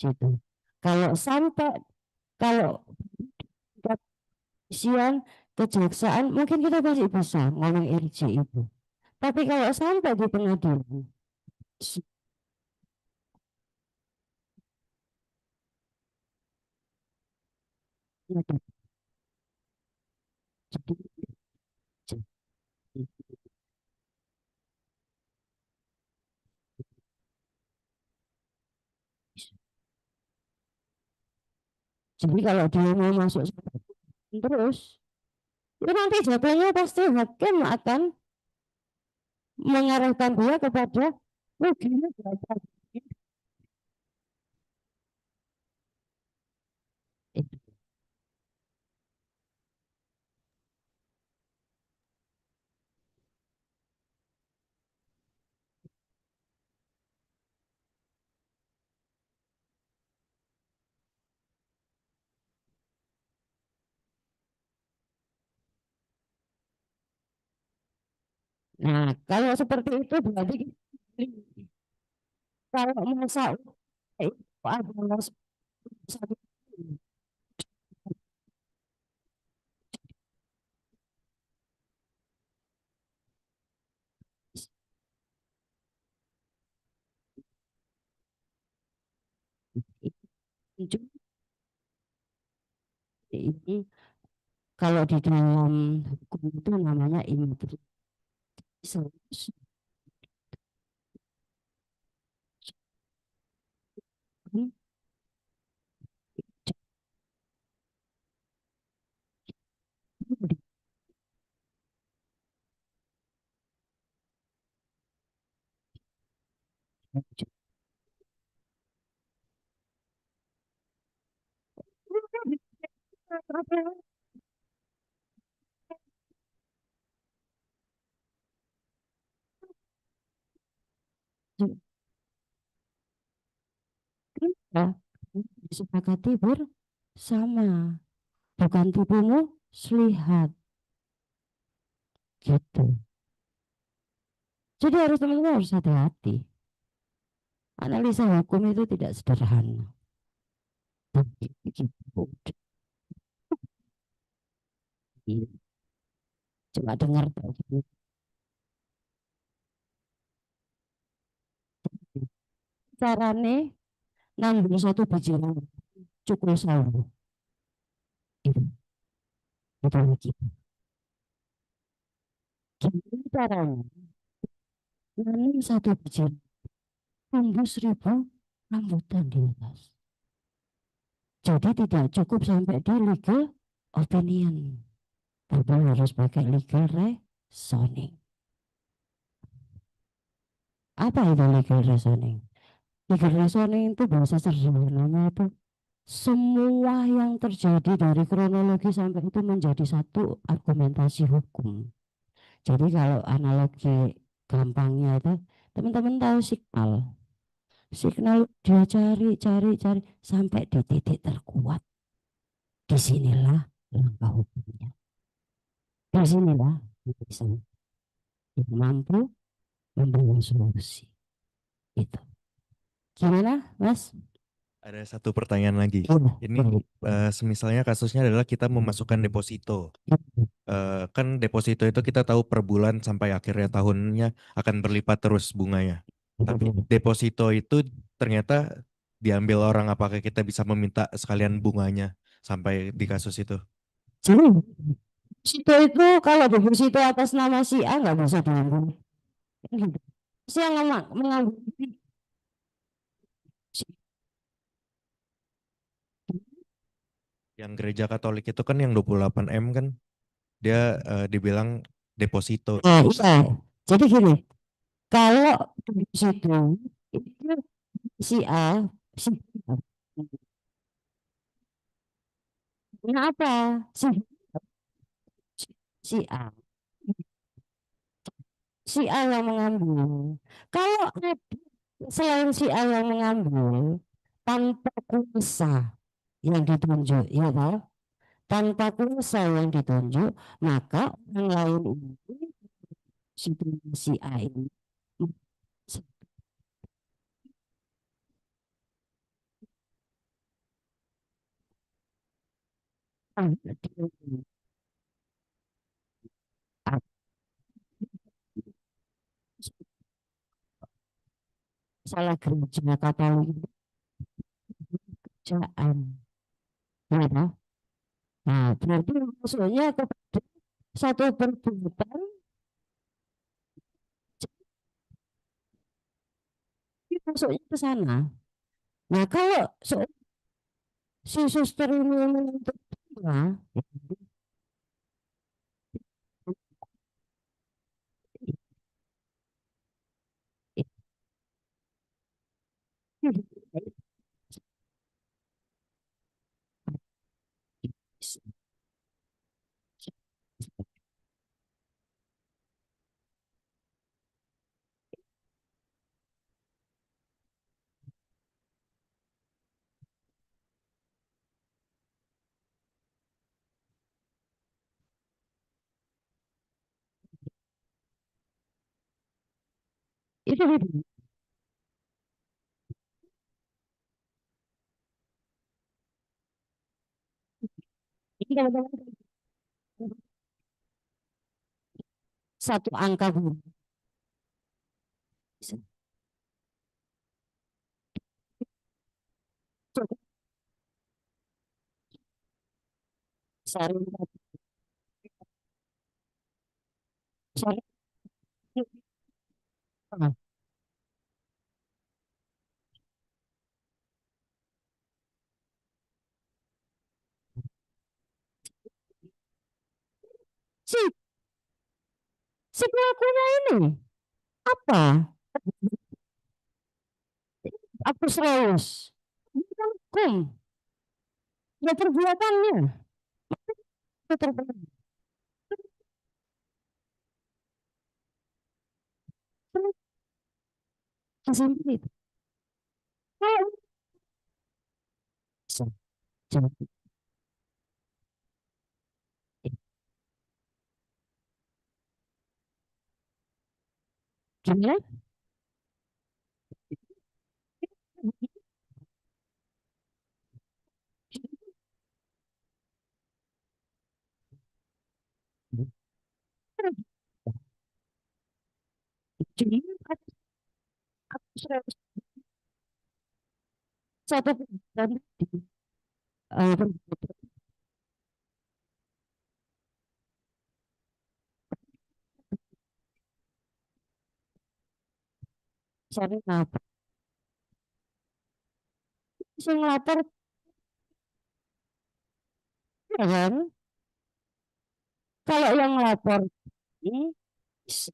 situ. Kalau sampai kalau kepolisian, kejaksaan, mungkin kita masih bisa ngomong RJ itu. Tapi kalau sampai di pengadilan, jadi jadi kalau dia mau masuk terus, itu nanti jatuhnya pasti hakim akan mengarahkan dia kepada ruginya berapa. Itu. Nah, kalau seperti itu berarti kalau masa itu adalah satu ini kalau di dalam hukum itu namanya integritas. Kita disepakati bersama, bukan tipumu selihat gitu. Jadi harus teman-teman harus hati-hati. Analisa hukum itu tidak sederhana. Gitu. Coba dengar carane nanggung satu biji cukup sawu. Itu lagi. Gimana caranya? Nanam satu biji tumbuh 1000 rambutan di atas. Jadi tidak cukup sampai di legal opinion, tapi harus pakai legal reasoning. Apa itu legal reasoning? Legal reasoning itu bahasa sederhananya itu semua yang terjadi dari kronologi sampai itu menjadi satu argumentasi hukum. Jadi kalau analogi gampangnya itu teman-teman tahu signal. Signal dia cari sampai di titik terkuat. Disinilah langkah hukumnya. Disinilah bisa yang mampu memberi solusi. Itu. Gimana, Mas? Ada satu pertanyaan lagi. Iya, Ini boleh. semisalnya kasusnya adalah kita memasukkan deposito. Kan deposito itu kita tahu per bulan sampai akhirnya tahunnya akan berlipat terus bunganya. Tapi deposito itu ternyata diambil orang, apakah kita bisa meminta sekalian bunganya sampai di kasus itu? Jadi deposito itu kalau deposito atas nama si A nggak bisa diambil. Si yang mengambil Yang gereja Katolik itu kan yang 28 M kan dia dibilang deposito. iya. Jadi gini, kalau deposito itu si A, si A. Kenapa? Si A. Si A yang mengambil. Kalau ada selain si A yang mengambil tanpa kuasa yang ditunjuk, ya toh? Tanpa kuasa yang ditunjuk, maka orang lain ini si A ini salah gereja Katolik kerjaan. Ya, toh? Nah, berarti maksudnya kepada satu perbuatan masuknya ke sana. Nah, kalau si suster ini menuntut dia, itu ini satu angka guru. Saling saling si si pelakunya ini apa? Aku serius. Bukan hukum. Ya perbuatannya. Itu terpenuhi. Sampai itu. Kalau jangan gimana? Jadi aku serius. Satu perbuatan di cari apa? Sing lapor ya kan? Kalau yang lapor ini si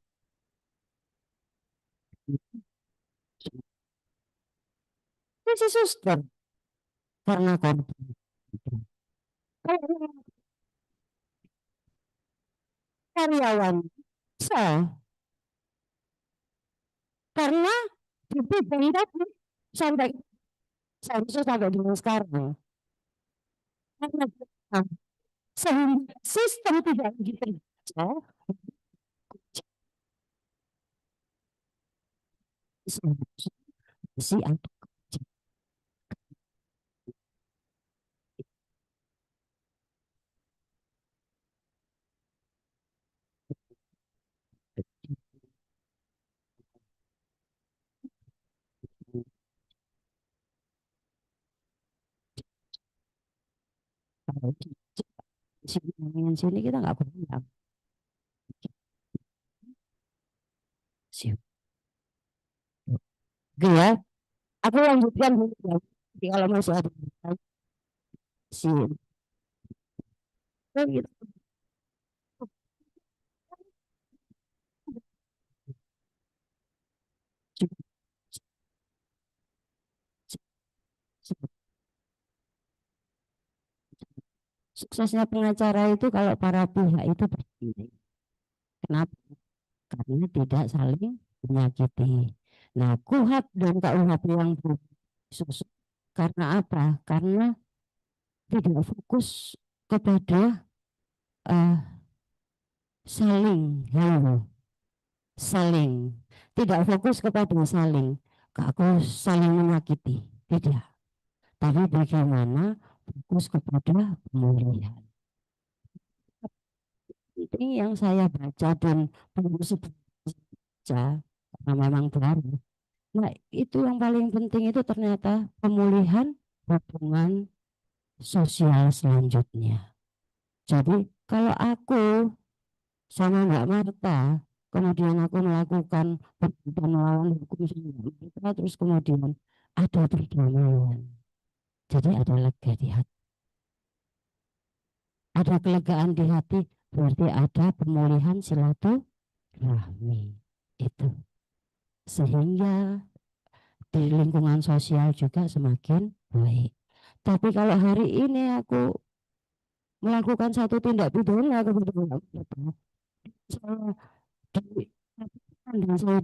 suster karena korban. Kalau yang karyawan bisa karena itu tadi sampai seharusnya sampai dengan sekarang karena sehingga sistem tidak begitu si atau sini sini kita nggak pernah sih. Oke ya, aku lanjutkan dulu ya. Jadi kalau masih ada sih gitu. Suksesnya pengacara itu kalau para pihak itu berunding. Kenapa? Karena tidak saling menyakiti. Nah, KUHP dan KUHP yang susu karena apa? Karena tidak fokus kepada eh, saling, saling, tidak fokus kepada saling, aku saling menyakiti, tidak. Tapi bagaimana fokus kepada pemulihan. penting yang saya baca dan belum sempat baca karena memang baru. Nah, itu yang paling penting itu ternyata pemulihan hubungan sosial selanjutnya. Jadi kalau aku sama Mbak Marta, kemudian aku melakukan perbuatan melawan hukum sama Mbak Marta, terus kemudian ada perdamaian. Jadi ada lega di hati. Ada kelegaan di hati, berarti ada pemulihan silaturahmi. Itu. Sehingga di lingkungan sosial juga semakin baik. Tapi kalau hari ini aku melakukan satu tindak pidana kepada Mbak Marta, saya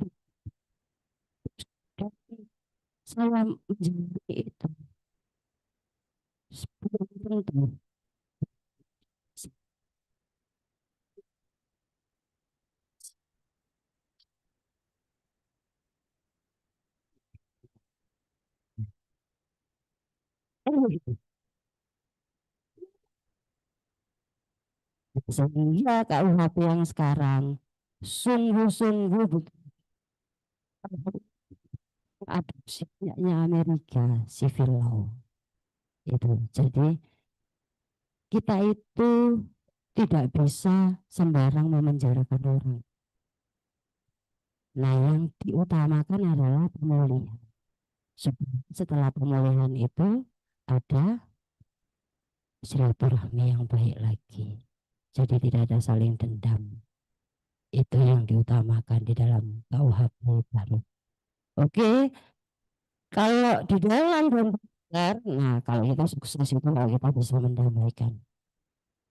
dan saya menjalani itu belum tentu. Gitu. Sehingga KUHP yang sekarang sungguh-sungguh adopsinya Amerika civil law itu. Jadi kita itu tidak bisa sembarang memenjarakan orang. Nah, yang diutamakan adalah pemulihan. Setelah pemulihan itu ada silaturahmi yang baik lagi. Jadi tidak ada saling dendam. Itu yang diutamakan di dalam KUHP baru. Oke, kalau di dalam dan benar, nah kalau kita sukses itu kalau kita bisa mendamaikan,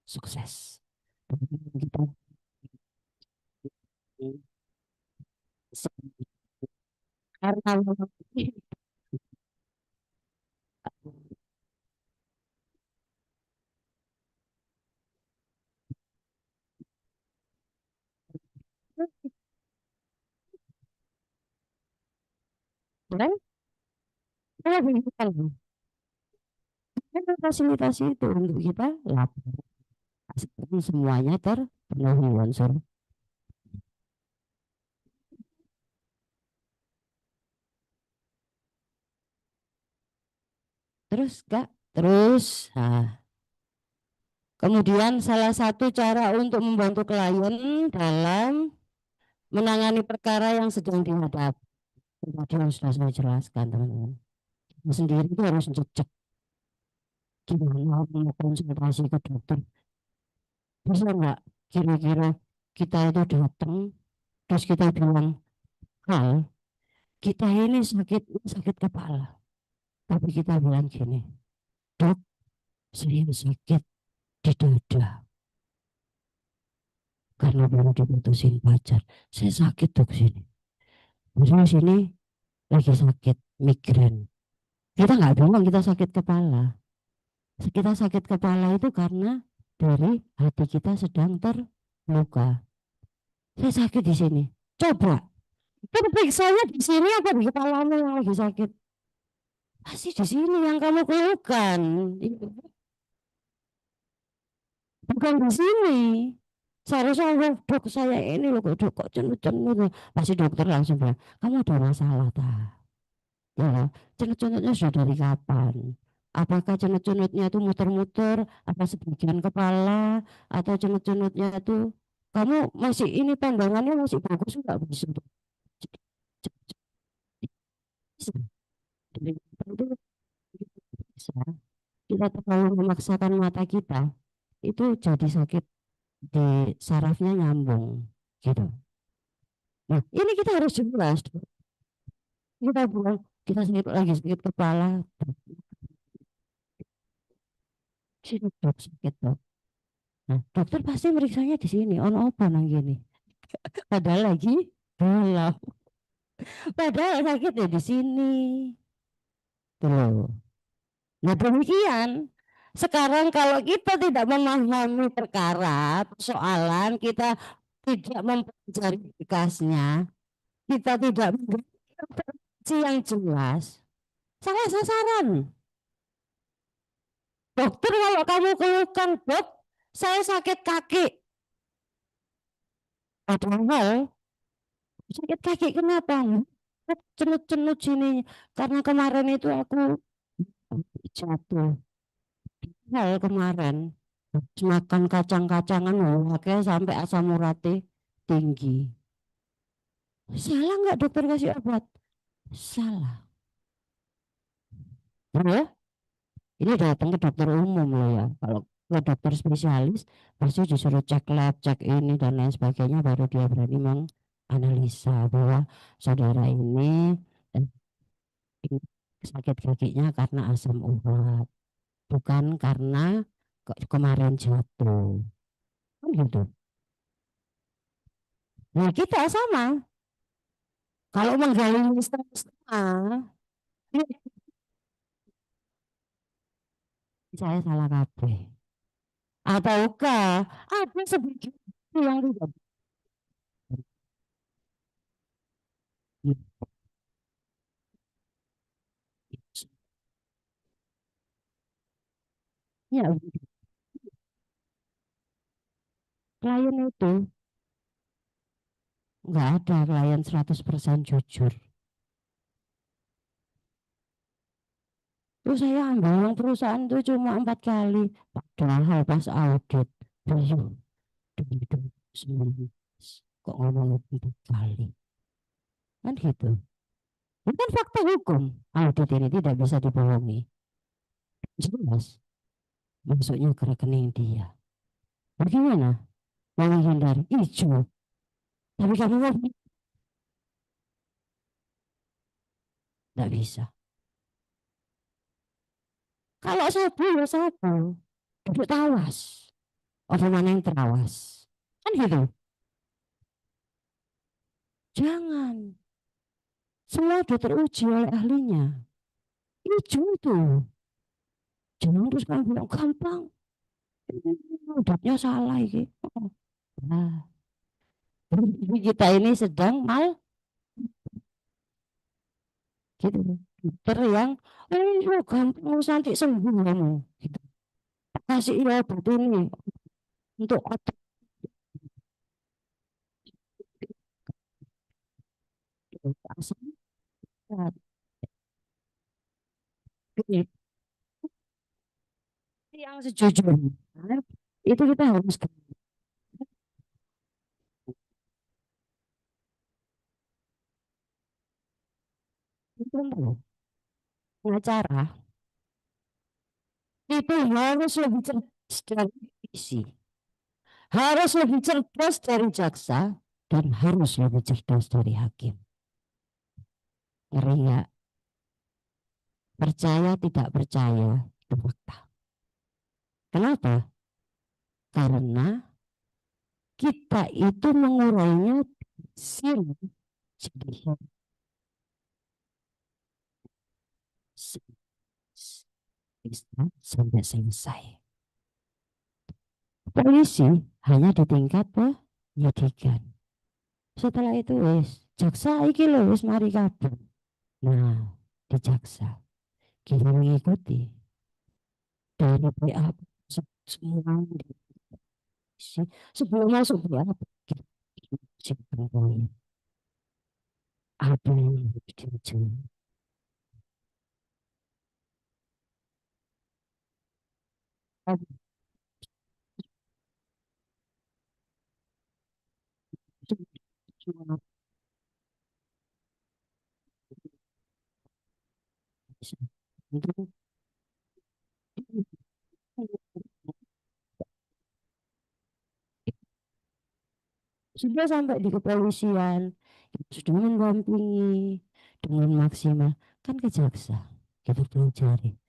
sukses. Kita karena kan kita berikan fasilitasi itu untuk kita lapor. Semuanya terpenuhi unsur. Terus Kak, terus kemudian salah satu cara untuk membantu klien dalam menangani perkara yang sedang dihadapi. Tadi yang sudah saya jelaskan teman-teman. Sendiri itu harus cek gimana mau konsultasi ke dokter. Bisa nggak kira-kira kita itu datang terus kita bilang, hal kita ini sakit kepala. Tapi kita bilang gini, dok, saya sakit di dada karena baru diputusin pacar. Saya sakit dok sini. Terus sini lagi sakit migrain. Kita nggak bilang kita sakit kepala. Kita sakit kepala itu karena dari hati kita sedang terluka. Saya sakit di sini. Coba, periksanya di sini apa di kepalamu yang lagi sakit? Pasti di sini yang kamu keluhkan. Bukan di sini. Seharusnya dok saya ini loh dok kok cenut-cenut. Pasti dokter langsung bilang, kamu ada masalah tak? Ya, cenut-cenutnya sudah dari kapan? Apakah cenut-cenutnya itu muter-muter, apa sebagian kepala, atau cenut-cenutnya itu kamu masih ini pandangannya masih bagus nggak bisa? Bisa. Kita terlalu memaksakan mata kita, itu jadi sakit di sarafnya nyambung, gitu. Nah, ini kita harus jelas. Kita bilang kita lagi sakit kepala, sini dok sakit dok. Nah, dokter pasti meriksanya di sini, on open nang gini. Padahal lagi belum. Padahal sakitnya di sini. Tuh. Nah, demikian. Sekarang kalau kita tidak memahami perkara, persoalan, kita tidak mempelajari bekasnya, kita tidak mengerti yang jelas, salah sasaran. Dokter kalau kamu keluhkan, dok, saya sakit kaki. Padahal sakit kaki kenapa? Cenut-cenut sini. Karena kemarin itu aku jatuh. Hal kemarin makan kacang-kacangan pakai sampai asam uratnya tinggi. Salah nggak dokter kasih obat? Salah. Ya, ini datang ke dokter umum loh ya. Kalau ke dokter spesialis pasti disuruh cek lab, cek ini dan lain sebagainya baru dia berani menganalisa bahwa saudara ini eh, sakit kakinya karena asam urat, bukan karena kemarin jatuh. Kan gitu. Nah, kita sama. Kalau menggali setengah-setengah, saya salah kabeh. Ataukah ada sebagian yang tidak? Ya, klien itu nggak ada klien 100% jujur. Terus saya ambil uang perusahaan itu cuma 4 kali. Padahal pas audit, beliau demi sembilan kok ngomong 4 kali. Kan gitu. Bukan fakta hukum. Audit ini tidak bisa dibohongi. Jelas masuknya ke rekening dia. Bagaimana? Mau menghindari? Ijo. Tapi kamu mau nggak bisa. Kalau sabu ya sabu. Duduk tawas. Apa mana yang terawas? Kan gitu. Jangan. Semua sudah teruji oleh ahlinya. Ijo itu. Jangan terus kamu bilang gampang. Udatnya salah ini. Nah, kita ini sedang mal gitu. Dokter yang gampang nanti sembuh kamu. Gitu. Kasih ya obat ini untuk otak. Asam urat. Ini yang sejujurnya itu kita harus pengacara itu harus lebih cerdas dari polisi, harus lebih cerdas dari jaksa, dan harus lebih cerdas dari hakim. Ngeri nggak? Percaya tidak percaya itu fakta. Kenapa? Karena kita itu mengurainya sini jadi sampai selesai. Polisi hanya di tingkat penyidikan. Setelah itu wis jaksa iki lho wis mari kabeh. Nah, di jaksa kita mengikuti dari PA semua sebelum masuk PA kita simpan poin apa yang harus diuji. Sudah sampai di kepolisian, kita sudah mendampingi dengan maksimal, kan ke jaksa kita pelajari.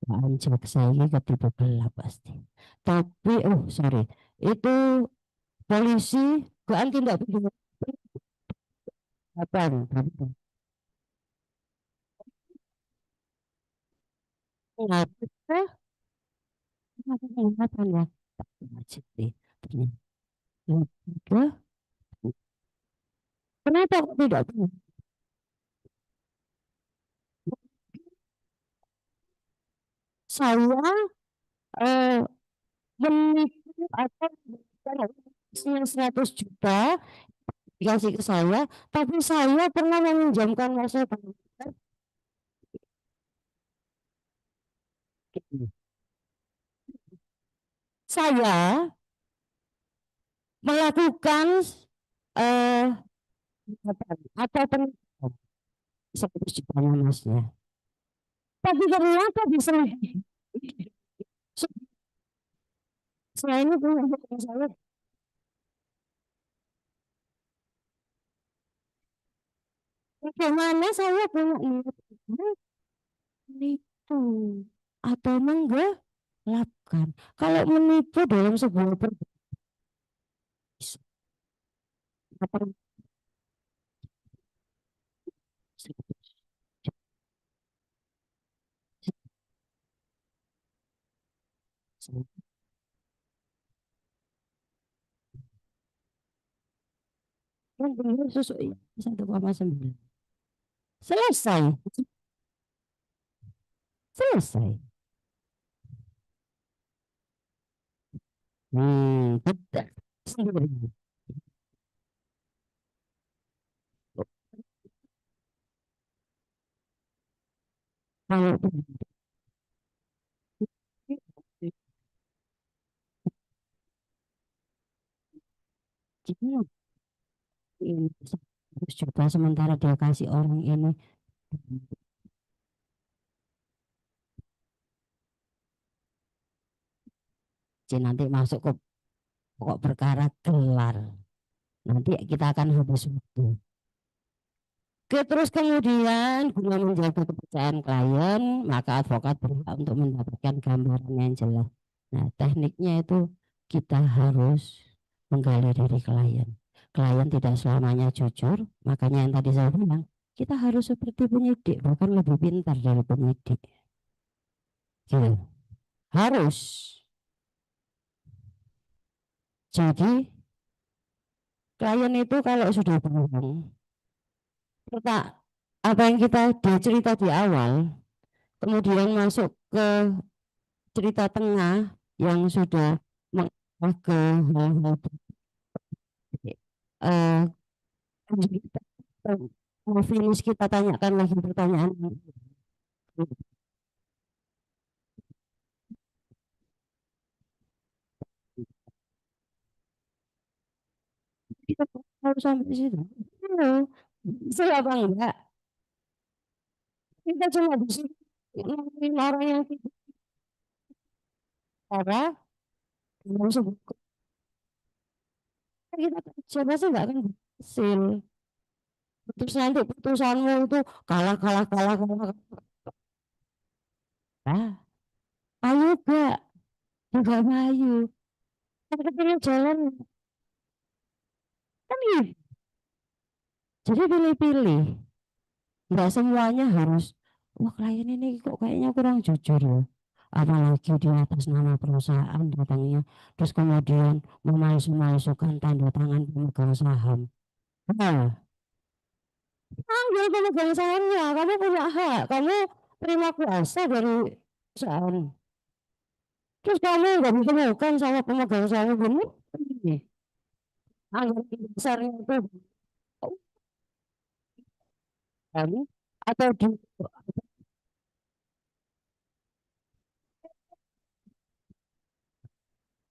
Bahan jaksa ini ketipu gelap pasti. Tapi, oh sorry, itu polisi kan tindak pidana apa? Nah, kita ingatan ya, wajib deh. Ternyata, kenapa kok tidak saya eh, menipu atau Yang 100 juta dikasih ke saya, tapi saya pernah meminjamkan uang saya pada saya melakukan eh atau penipuan 100 juta masnya. Tapi ternyata bisa saya ini punya uang saya. Bagaimana saya punya niat menipu atau menggelapkan? Kalau menipu dalam sebuah perbuatan, apa yang benar susu 1,9 selesai, selesai. Betul sendiri. Kalau kita ini 100 juta sementara dia kasih orang ini nanti masuk ke pokok perkara gelar, nanti kita akan habis waktu. Oke, terus kemudian guna menjaga kepercayaan klien, maka advokat berhak untuk mendapatkan gambaran yang jelas. Nah, tekniknya itu kita harus menggali dari klien. Klien tidak selamanya jujur, makanya yang tadi saya bilang, kita harus seperti penyidik, bahkan lebih pintar dari penyidik. Gitu. Harus. Jadi, klien itu kalau sudah bohong, kita apa yang dia cerita di awal, kemudian masuk ke cerita tengah yang sudah mengarah ke hal-hal eh mau finish kita tanyakan lagi pertanyaan kita harus sampai situ. Saya apa enggak? Kita cuma bisa ngomongin orang yang tidak parah, yang sebut kita kerja pasti enggak akan berhasil. Terus nanti putusanmu itu kalah kalah kalah kalah. Nah, ayo gak? Juga ayo. Kita pilih jalan kan gitu. Jadi pilih-pilih. Enggak semuanya harus, wah klien ini kok kayaknya kurang jujur ya. Apalagi di atas nama perusahaan datangnya, terus kemudian memalsu-malsukan tanda tangan pemegang saham. Nah, ambil pemegang sahamnya, kamu punya hak, kamu terima kuasa dari perusahaan. Terus kamu nggak ditemukan sama pemegang saham ini. Anggaran besarnya itu atau di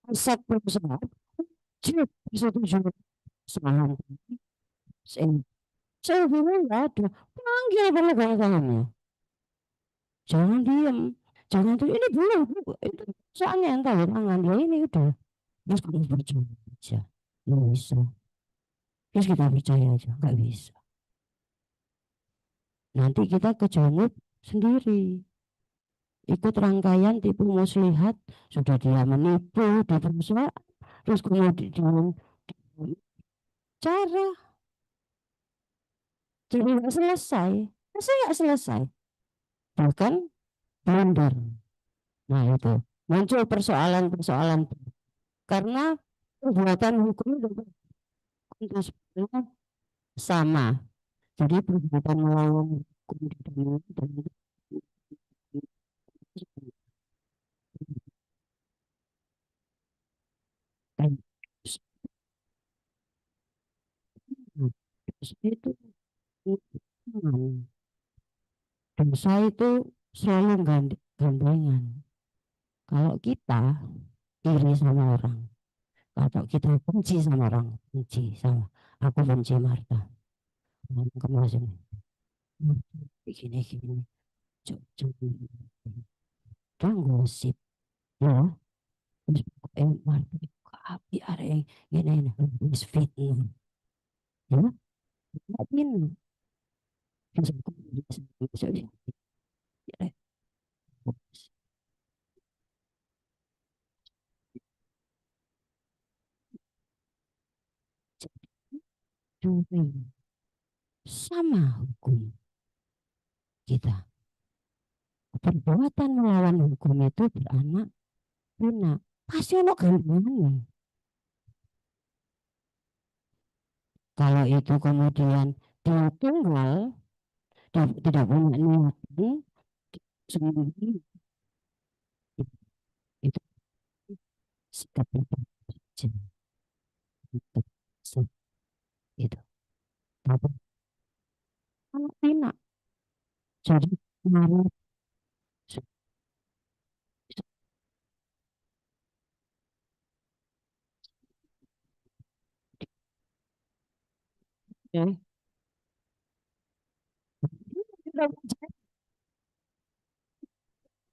aset perusahaan, disetujui saham. Saya bilang nggak ada, panggil pemegang sahamnya. Jangan diam, jangan tuh ini belum, itu soalnya yang tahu tangan ya ini udah, terus kamu percaya aja, nggak bisa. Terus kita percaya aja, nggak bisa. Nanti kita kejamut sendiri. Ikut rangkaian tipu muslihat, sudah dia menipu di perusahaan, terus kemudian cara jadi nggak selesai, masa nggak selesai, bahkan blunder. Nah itu muncul persoalan-persoalan karena perbuatan hukum itu sebenarnya sama. Jadi perbuatan melawan hukum di dunia dan itu jangan. Dosa itu selalu gandengan. Kalau kita iri sama orang, atau kita benci sama orang, benci sama aku benci Marta, kamu sini, gini gini, jangan gosip, ya. Terus Marta api ada yang gini, wis fitnah, ya, ini, terus aku besok dia, ya, curi, sama hukum kita. Perbuatan melawan hukum itu beranak pinak. Pasti ono gandengannya. Kalau itu kemudian dia tunggal, tidak punya niatan sendiri, itu sikap itu. Tapi kalau pinak, jadi marah. Ya.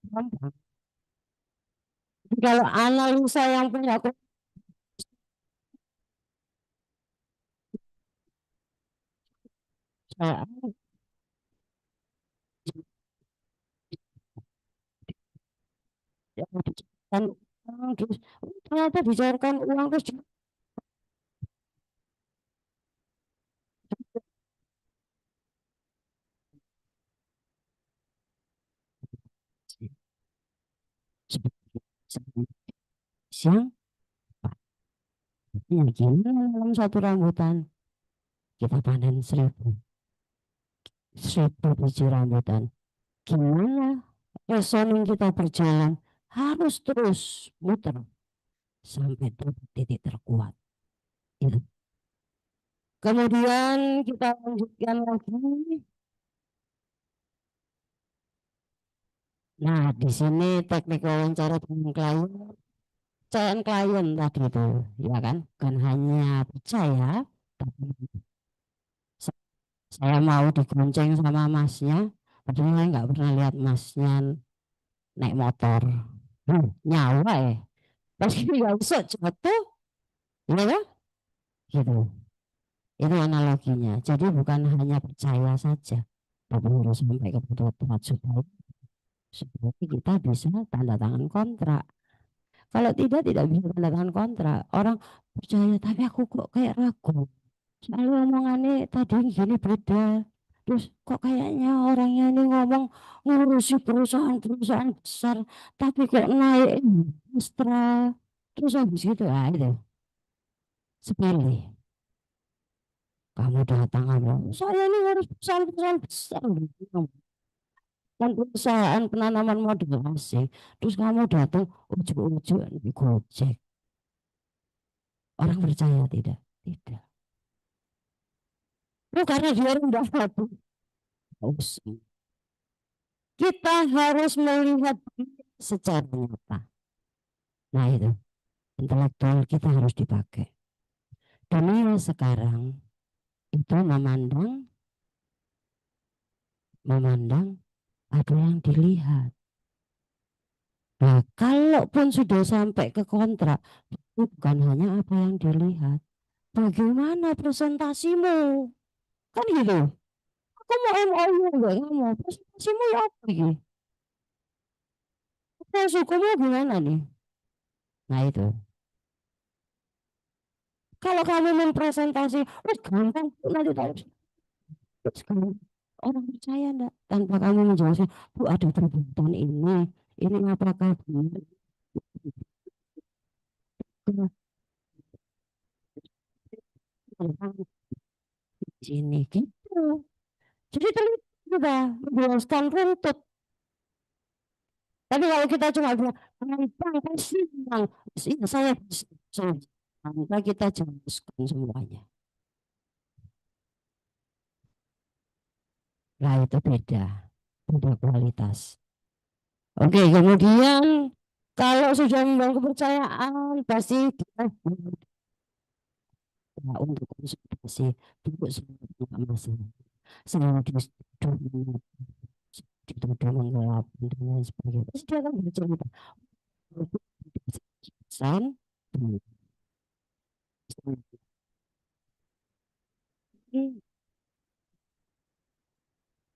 Gampang. Kalau analisa yang punya aku, saya yang dibicarakan uang, terus ternyata bicarakan uang terus siang ya gimana dalam satu rambutan kita panen 1000 biji rambutan, gimana resoning kita berjalan harus terus muter sampai titik terkuat itu. Kemudian kita lanjutkan lagi. Nah, di sini teknik wawancara dengan klien tadi itu, ya kan? Bukan hanya percaya, tapi saya mau digonceng sama masnya, padahal saya nggak pernah lihat masnya naik motor. Nyawa ya, pasti nggak usah jatuh, ya kan? Gitu. Itu analoginya. Jadi bukan hanya percaya saja, tapi harus sampai kepada tempat supaya kita bisa tanda tangan kontrak. Kalau tidak bisa tanda tangan kontrak. Orang percaya, tapi aku kok kayak ragu. Soalnya omongannya tadi gini beda. Terus kok kayaknya orangnya ini ngomong ngurusi perusahaan-perusahaan besar, tapi kok naik ekstra. Terus habis gitu, itu sepele. Kamu datang apa? Saya ini ngurus perusahaan-perusahaan besar. Dan perusahaan penanaman modal asing. Terus kamu datang ujuk-ujuk di Gojek. Orang percaya tidak? Tidak. Karena dia rendah hati. Kita harus melihat secara nyata. Nah itu, intelektual kita harus dipakai. Dunia sekarang itu memandang ada yang dilihat. Nah, kalaupun sudah sampai ke kontrak, itu bukan hanya apa yang dilihat, bagaimana presentasimu, kan gitu. Aku mau MOU enggak kamu, presentasimu ya apa gitu. Terus hukumnya gimana nih? Nah itu. Kalau kamu mempresentasi, gampang nanti tahu. Orang percaya enggak? Tanpa kamu menjelaskan, Bu ada perbuatan ini apakah benar? Di sini gitu. Jadi terlihat sudah menjelaskan runtut. Tapi kalau kita cuma bilang, gampang senang, saya bisa, maka kita jelaskan semuanya. Nah itu beda kualitas. Oke, kemudian kalau sudah membangun kepercayaan pasti kita untuk konsultasi untuk semua masalah. Saya dituduh menggelap dan lain sebagainya. Terus dia akan bercerita. San,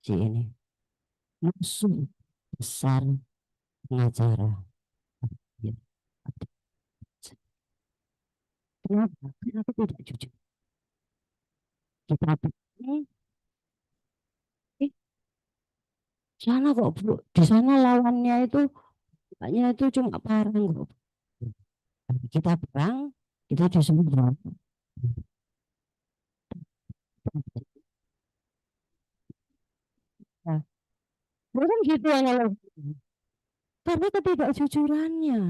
si ini musuh besar pengacara. Ya. Kenapa? Kenapa tidak jujur? Kita pikir, sana kok Bu, di sana lawannya itu hanya itu cuma parang kok. Kita perang, kita disuruh berang. Nah, bukan gitu analoginya. Karena ketidakjujurannya.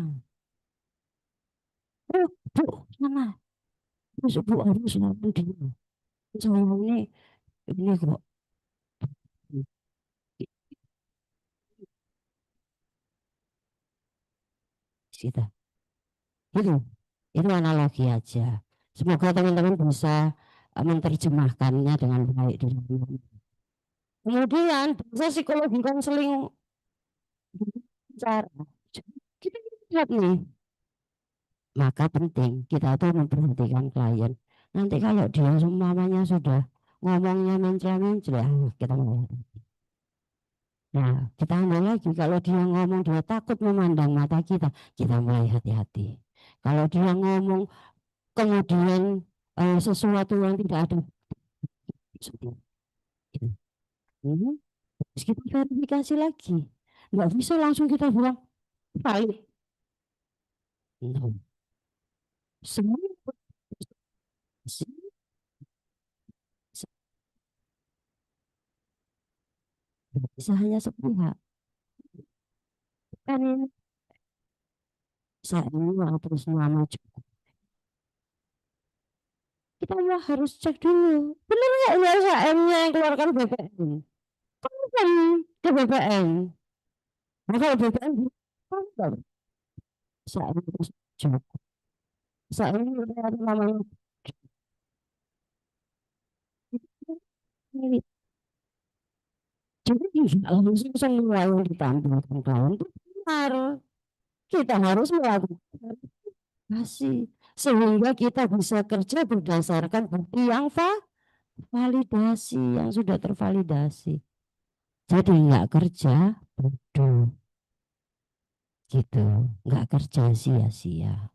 Oh, Bu, sana. Masuk Bu harus nanti dia. Saya ini kok. Gitu. Itu analogi aja. Semoga teman-teman bisa menerjemahkannya dengan baik di dalam. Kemudian bahasa psikologi konseling cara kita lihat nih, maka penting kita tuh memperhatikan klien. Nanti kalau dia semuanya sudah ngomongnya mencela-mencela, kita mulai. Nah, kita ambil lagi kalau dia ngomong dia takut memandang mata kita mulai hati-hati. Kalau dia ngomong kemudian sesuatu yang tidak ada, terus kita verifikasi lagi. Nggak bisa langsung kita bilang valid. No. Semua bisa hanya sepihak. Kan ini saya terus nama cukup. Kita mah harus cek dulu. Benar nggak ini SHM-nya yang keluarkan BPN? Kan ke BPN. Nah kalau BPN saya terus cukup. Saya ini namanya jadi tidak langsung semua yang ditampilkan klien itu benar. Kita harus melakukan verifikasi sehingga kita bisa kerja berdasarkan bukti yang validasi yang sudah tervalidasi. Jadi nggak kerja bodoh gitu, nggak kerja sia-sia.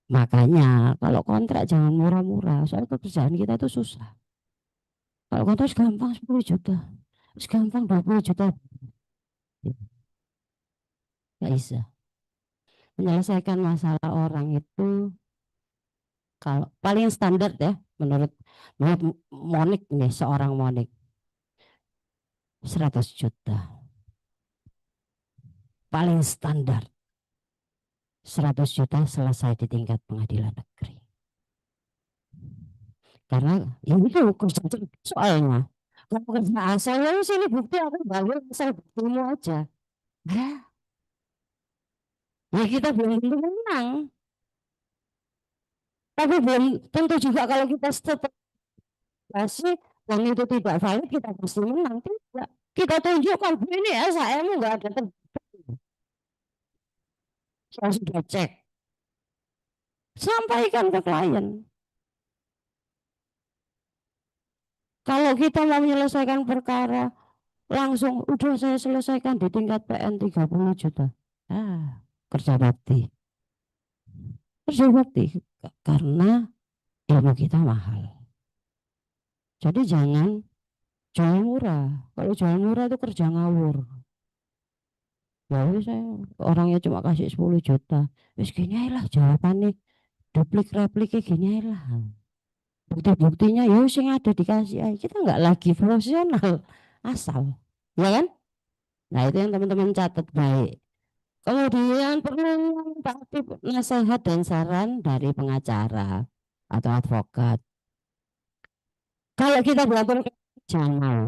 Makanya kalau kontrak jangan murah-murah, soal pekerjaan kita itu susah. Kalau kontrak gampang 10 juta, gampang 20 juta, nggak bisa. Menyelesaikan masalah orang itu kalau paling standar ya menurut Monik nih, seorang Monik 100 juta paling standar. 100 juta selesai di tingkat pengadilan negeri. Karena ini tuh kerja soalnya. Kalau kerja asalnya sini bukti aku bayar asal buktimu aja. Ya kita belum tentu menang. Tapi belum tentu juga kalau kita kasih dan itu tidak valid kita pasti menang. Tidak. Kita tunjukkan ini ya saya nggak ada saya sudah cek. Sampaikan ke klien. Kalau kita mau menyelesaikan perkara langsung udah saya selesaikan di tingkat PN 30 juta. Kerja bakti. Kerja bakti karena ilmu kita mahal. Jadi jangan jual murah. Kalau jual murah itu kerja ngawur. Ya saya orangnya cuma kasih 10 juta. Wis gini lah jawabannya. Replik gini lah. Bukti-buktinya ya sing ada dikasih aja. Kita nggak lagi profesional. Asal. Ya kan? Nah itu yang teman-teman catat baik. Kemudian perlu nasihat dan saran dari pengacara atau advokat. Kalau kita melakukan jangan mau.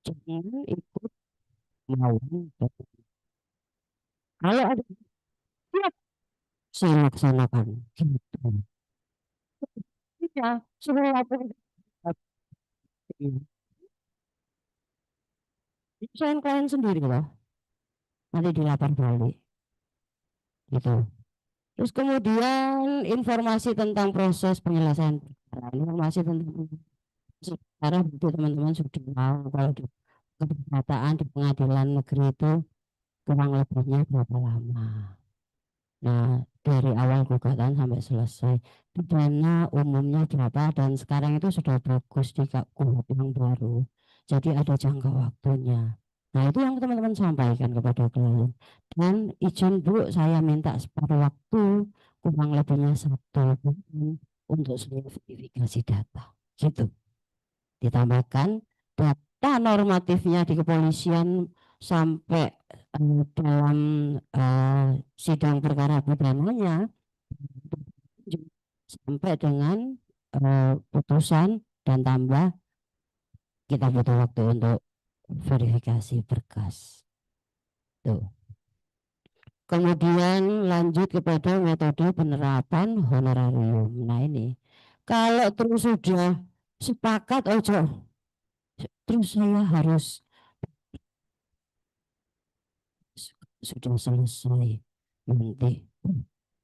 Jangan ikut mau. Kalau ada siap, saya laksanakan. Gitu. Ya, sudah lapor. Saya klien sendiri loh, nanti dilapor balik. Gitu. Terus kemudian informasi tentang proses penyelesaian perkara, informasi tentang sekarang itu teman-teman sudah tahu kalau di keperdataan di pengadilan negeri itu kurang lebihnya berapa lama. Nah, dari awal gugatan sampai selesai pidana umumnya berapa dan sekarang itu sudah bagus di KUHP yang baru. Jadi ada jangka waktunya. Nah, itu yang teman-teman sampaikan kepada klien. Dan izin Bu, saya minta separuh waktu kurang lebihnya 1 bulan untuk seluruh verifikasi data. Gitu. Ditambahkan data normatifnya di kepolisian sampai dalam sidang perkara pidananya sampai dengan putusan dan tambah kita butuh waktu untuk verifikasi berkas. Tuh. Kemudian lanjut kepada metode penerapan honorarium. Nah ini kalau terus sudah sepakat ojo terus saya harus sudah selesai nanti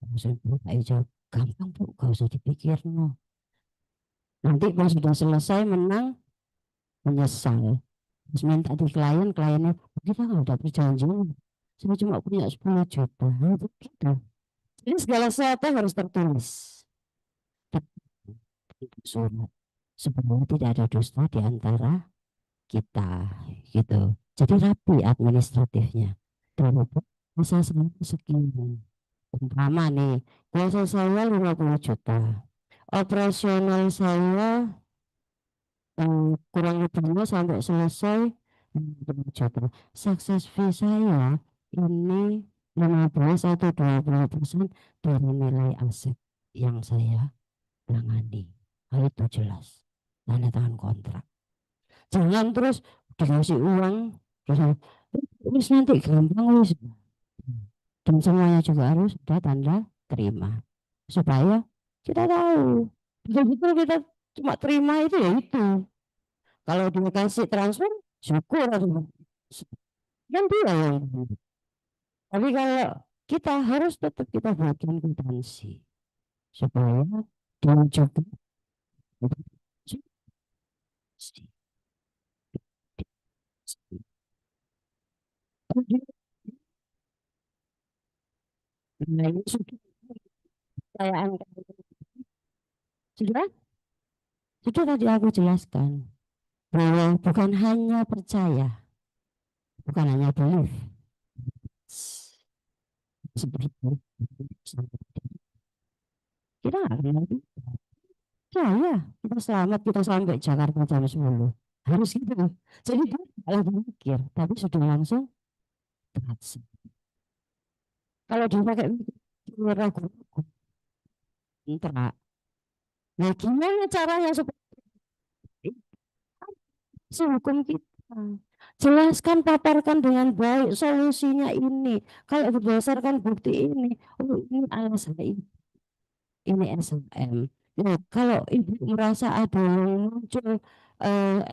langsung buka aja gampang Bu, gak usah dipikir no. Nanti pas sudah selesai menang menyesal terus minta di kliennya kita nggak ada perjanjian saya cuma punya 10 juta nah, itu gitu. Jadi segala sesuatu harus tertulis surat sebenarnya tidak ada dusta di antara kita gitu. Jadi rapi administratifnya dan masa sekian umpama nih kuasa saya 50 juta operasional saya kurang lebihnya sampai selesai 50 juta sukses fee saya ini 15 atau 20% dari nilai aset yang saya tangani. Hal itu jelas tanda tangan kontrak, jangan terus dikasih uang terus nanti gampang wis dan semuanya juga harus ada tanda terima supaya kita tahu betul-betul kita cuma terima itu ya itu. Kalau dia kasih transfer syukur kan dia yang tapi kalau kita harus tetap kita buatkan kwitansi supaya dia juga nah ini sudah percayaan sudah tadi aku jelaskan bahwa bukan hanya percaya bukan hanya belief seperti kita nggak akan lagi saya kita selamat kita sampai Jakarta jam 10 harus gitu jadi dia nggak lagi mikir tapi sudah langsung transaksi. Kalau dipakai ragu-ragu enggak. Nah gimana caranya supaya hukum kita jelaskan paparkan dengan baik solusinya ini kalau berdasarkan bukti ini oh ini alasan ini SHM. Nah, kalau ibu merasa ada yang muncul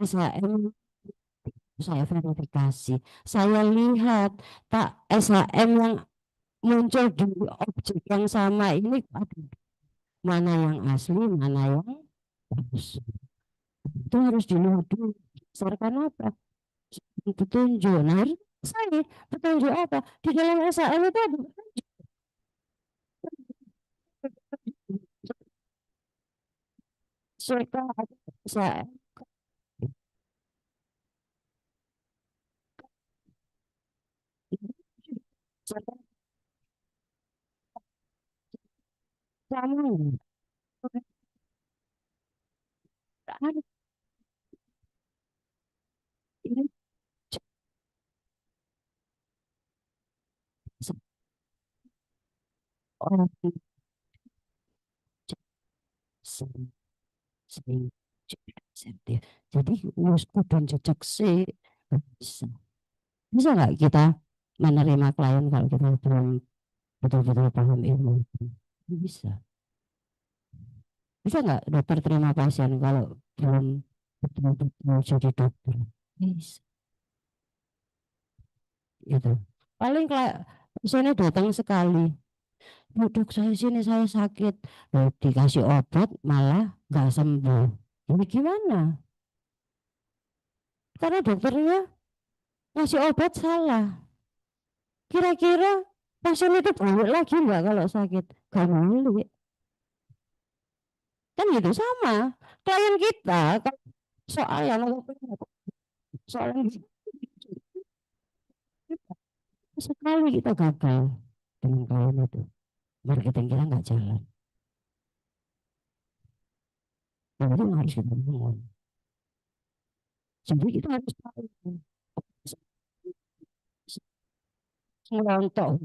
SHM saya verifikasi saya lihat tak SHM yang muncul di objek yang sama ini aduh, mana yang asli mana yang palsu itu harus dilihat dulu berdasarkan apa petunjuk nah harus saya petunjuk apa di dalam SHM itu ada petunjuk serta ada SHM serta sama ada ini orang sing sing sensitif. Jadi wis kudu jejak sih bisa. Bisa nggak kita menerima klien kalau kita belum betul-betul paham ilmu? Bisa. Bisa nggak dokter terima pasien kalau belum betul-betul jadi dokter? Bisa. Itu. Paling kayak pasiennya datang sekali. Duduk saya sini saya sakit. Loh, dikasih obat malah nggak sembuh. Ini gimana? Karena dokternya ngasih obat salah. Kira-kira pasien itu balik lagi nggak kalau sakit? Gak balik. Kan gitu sama. Klien kita kan soal yang soal yang sekali kita gagal dengan klien itu, marketing kita nggak jalan. Nah, itu yang harus kita bangun. Jadi kita harus tahu ngelontok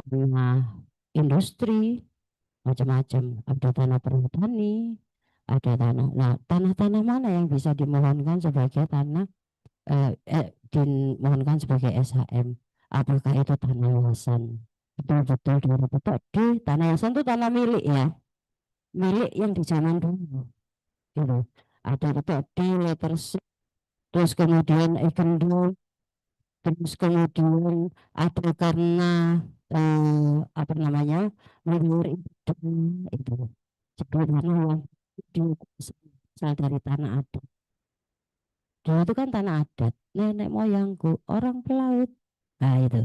tanah industri macam-macam, ada tanah perhutani, ada tanah. Nah, tanah-tanah mana yang bisa dimohonkan sebagai tanah dimohonkan sebagai SHM? Apakah itu tanah yayasan? Betul-betul betul di tanah yayasan itu tanah milik ya, milik yang di zaman dulu. Gitu. Ada betul di letter C, terus kemudian Ekendo, terus kemudian ada karena apa namanya menurut itu jadi tanah yang dikuasai dari tanah adat. Dulu itu kan tanah adat nenek moyangku orang pelaut. Nah itu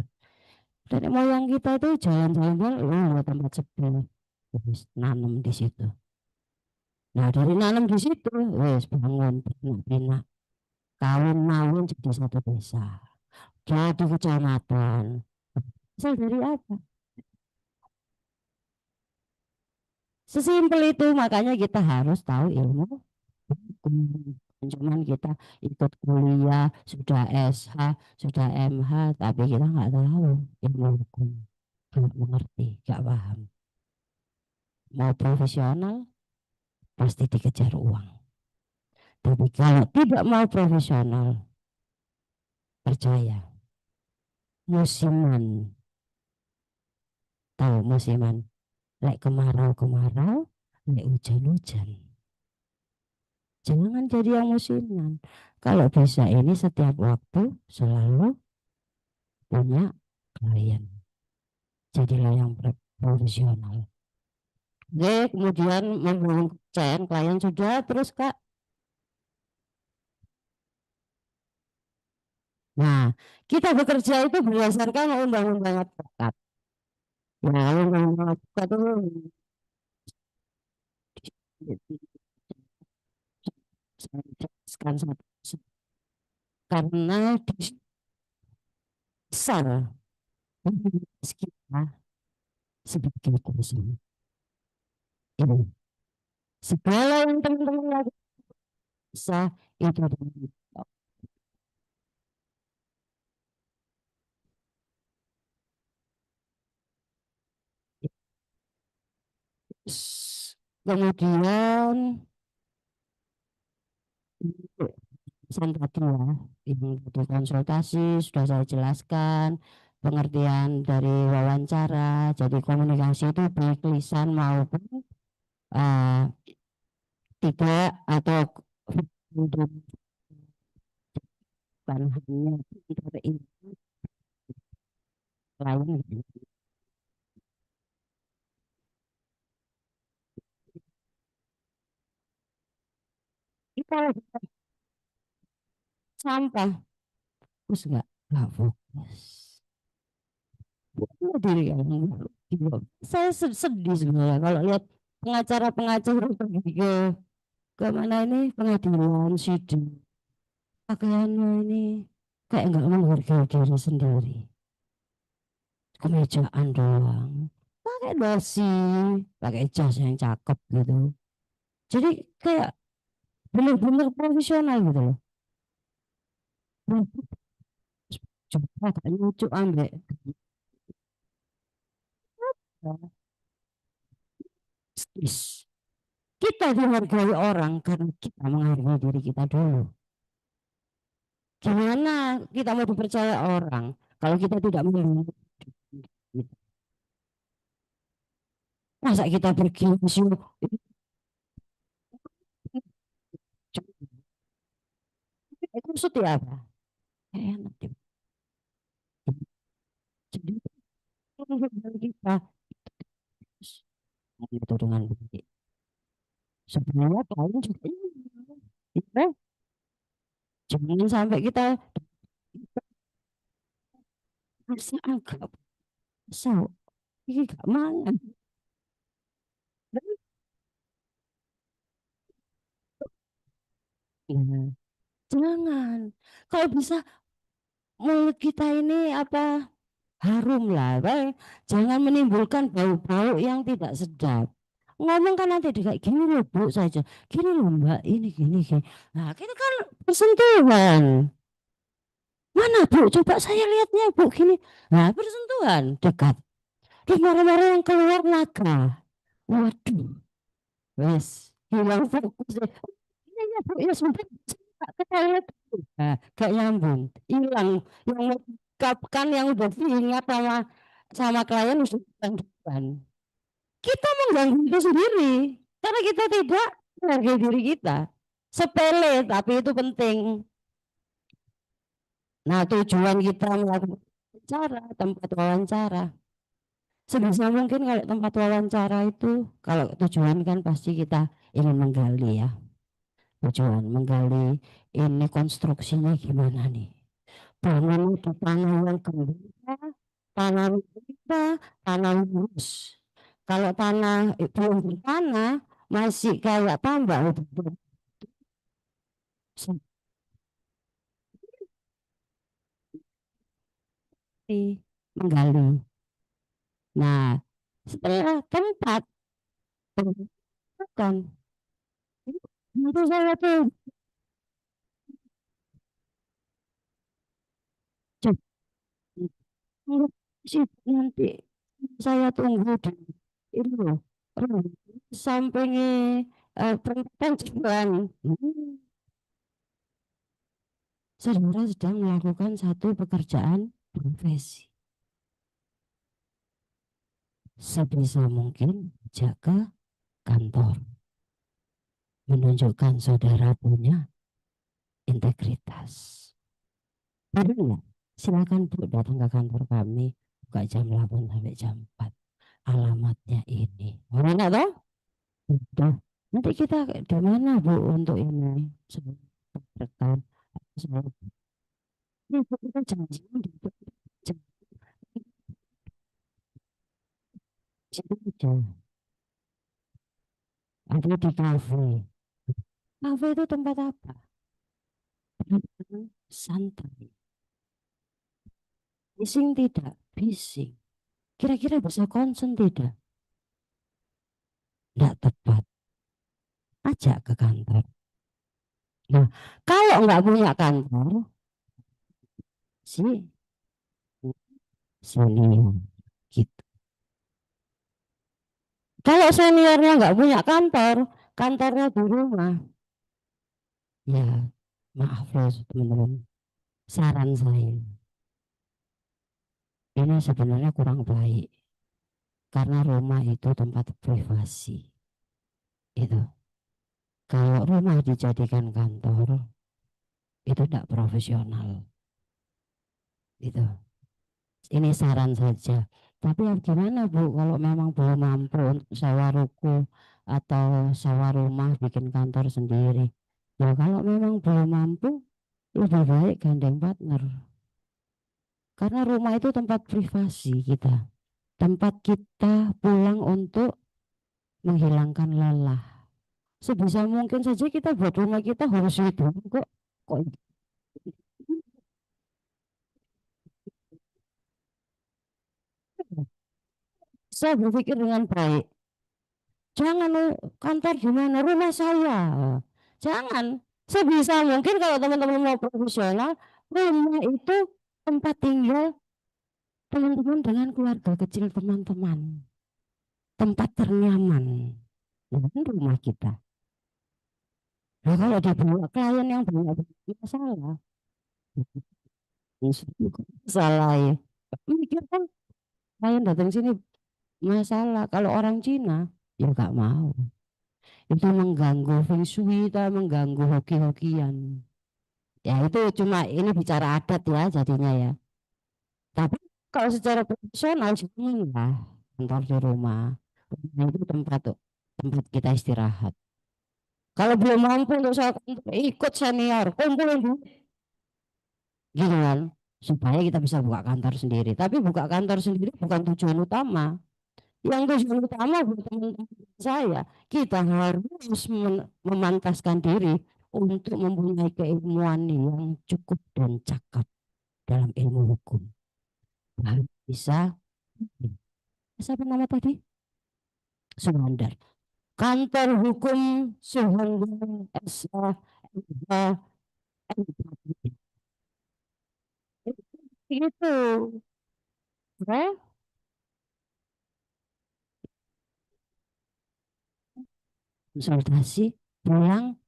nenek moyang kita itu jalan-jalan oh tempat sepi terus nanam di situ. Nah dari nanam di situ wes bangun pinak kawin mawin jadi satu desa jadi kecamatan. Asal dari apa? Sesimpel itu, makanya kita harus tahu ilmu hukum. Cuman kita ikut kuliah, sudah SH, sudah MH, tapi kita nggak tahu ilmu hukum. Nggak mengerti, nggak paham. Mau profesional, pasti dikejar uang. Tapi kalau tidak mau profesional, percaya. Musiman, tahu musiman. Lek kemarau-kemarau, lek hujan-hujan. Jangan jadi yang musiman. Kalau bisa ini setiap waktu selalu punya klien. Jadilah yang profesional. Oke, kemudian membangun klien sudah terus Kak. Nah, kita bekerja itu berdasarkan undang-undang advokat. Nah, undang-undang advokat itu karena besar kita sebagai konsumen. Ini segala yang teman-teman lakukan bisa itu kemudian pesan tadi ya, ibu butuh konsultasi sudah saya jelaskan, pengertian dari wawancara, jadi komunikasi itu baik lisan maupun tidak atau bukan hanya lain kita sampah terus nggak fokus diri kamu. Saya sedih sebenarnya kalau lihat pengacara-pengacara pergi ke mana ini pengadilan sidang, pakaiannya ini kayak nggak menghargai diri sendiri, kemejaan doang, pakai dasi, pakai jas yang cakep gitu, jadi kayak bener-bener profesional gitu loh. Coba gak lucu ambek stis. Kita dihargai orang karena kita menghargai diri kita dulu. Gimana kita mau dipercaya orang kalau kita tidak menghargai diri kita? Masa kita pergi museum itu maksudnya apa? Enak deh. Jadi kita itu dengan baik. Sebenarnya paling juga kita jangan sampai kita merasa agak so ini gak mangan. Nah, jangan. Kalau bisa mulut kita ini apa harum lah, baik. Jangan menimbulkan bau-bau yang tidak sedap. Ngomong kan nanti kayak gini loh Bu saja, gini loh Mbak, ini gini. Nah, kita kan bersentuhan. Mana Bu? Coba saya lihatnya Bu gini. Nah, bersentuhan dekat. Terus marah-marah yang keluar naga. Waduh, wes hilang fokus deh. Ini ya Bu, ya sudah kita lihat. Nah, gak nyambung, hilang yang mengungkapkan yang udah diingat sama klien sudah depan. Kita mengganggu itu sendiri karena kita tidak menghargai diri kita. Sepele tapi itu penting. Nah, tujuan kita melakukan wawancara, tempat wawancara. Sebisa mungkin kalau tempat wawancara itu, kalau tujuan kan pasti kita ingin menggali ya. Tujuan menggali ini konstruksinya gimana nih. Bangun di tanah yang gembira, tanah kita, tanah lurus. Kalau tanah belum bertanah, masih kayak tambak. Menggali. Nah, setelah tempat bukan itu saya tuh nanti saya tunggu di ini loh samping perempatan jalan. Saudara sedang melakukan satu pekerjaan profesi. Sebisa mungkin jaga kantor. Menunjukkan saudara punya integritas. Baru silakan Bu datang ke kantor kami buka jam 8 sampai jam 4. Alamatnya ini. Oh, enak toh? Udah. Nanti kita di mana Bu untuk ini? Rekan. Kita janji di ada di kafe. Kafe itu tempat apa? Santai. Bising tidak? Bising. Kira-kira bisa konsen tidak? Tidak tepat. Ajak ke kantor. Nah, kalau nggak punya kantor, senior gitu. Kalau seniornya nggak punya kantor, kantornya di rumah, ya maaf loh teman-teman, saran saya ini sebenarnya kurang baik karena rumah itu tempat privasi. Itu kalau rumah dijadikan kantor itu tidak profesional. Itu ini saran saja. Tapi gimana Bu kalau memang belum mampu untuk sewa ruko atau sewa rumah bikin kantor sendiri? Ya kalau memang belum mampu lebih baik gandeng partner. Karena rumah itu tempat privasi kita, tempat kita pulang untuk menghilangkan lelah. Sebisa mungkin saja kita buat rumah kita harus itu kok saya berpikir dengan baik. Jangan kantor gimana rumah saya. Jangan. Sebisa mungkin kalau teman-teman mau profesional, rumah itu tempat tinggal teman-teman dengan keluarga kecil teman-teman. Tempat ternyaman. Dengan rumah kita. Nah, kalau dibawa klien yang banyak masalah, salah ya. Mikir kan klien datang sini masalah. Kalau orang Cina ya nggak mau. Itu mengganggu feng shui, itu mengganggu hoki-hokian. Ya itu cuma ini bicara adat ya jadinya ya. Tapi kalau secara profesional janganlah kantor di rumah. Rumah itu tempat kita istirahat. Kalau belum mampu untuk saya ikut senior, kumpulin duit. Gitu kan. Supaya kita bisa buka kantor sendiri. Tapi buka kantor sendiri bukan tujuan utama. Yang tujuan utama buat teman-teman saya, kita harus memantaskan diri untuk mempunyai keilmuan yang cukup dan cakap dalam ilmu hukum. Baru bisa, siapa nama tadi? Suhandar. Kantor hukum Suhandar SH itu, ya, konsultasi pulang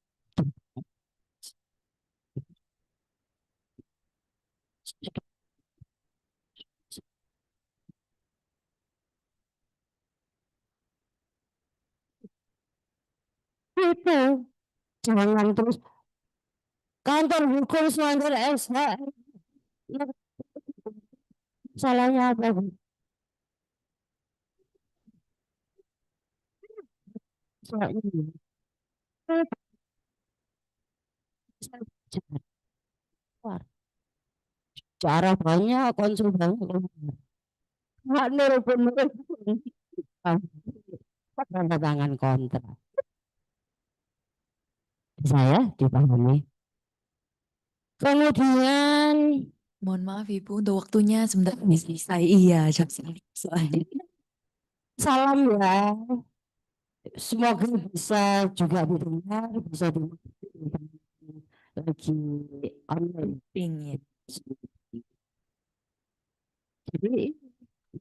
itu jangan terus kantor hukum Suhandar SH salahnya apa Bu? Soalnya cara banyak konsul banyak nggak bener tanda tangan kontrak saya dipahami kemudian Mohon maaf Ibu untuk waktunya sebentar ini selesai. Iya, jam soalnya. salam ya semoga bisa juga didengar bisa lagi online Pingin. jadi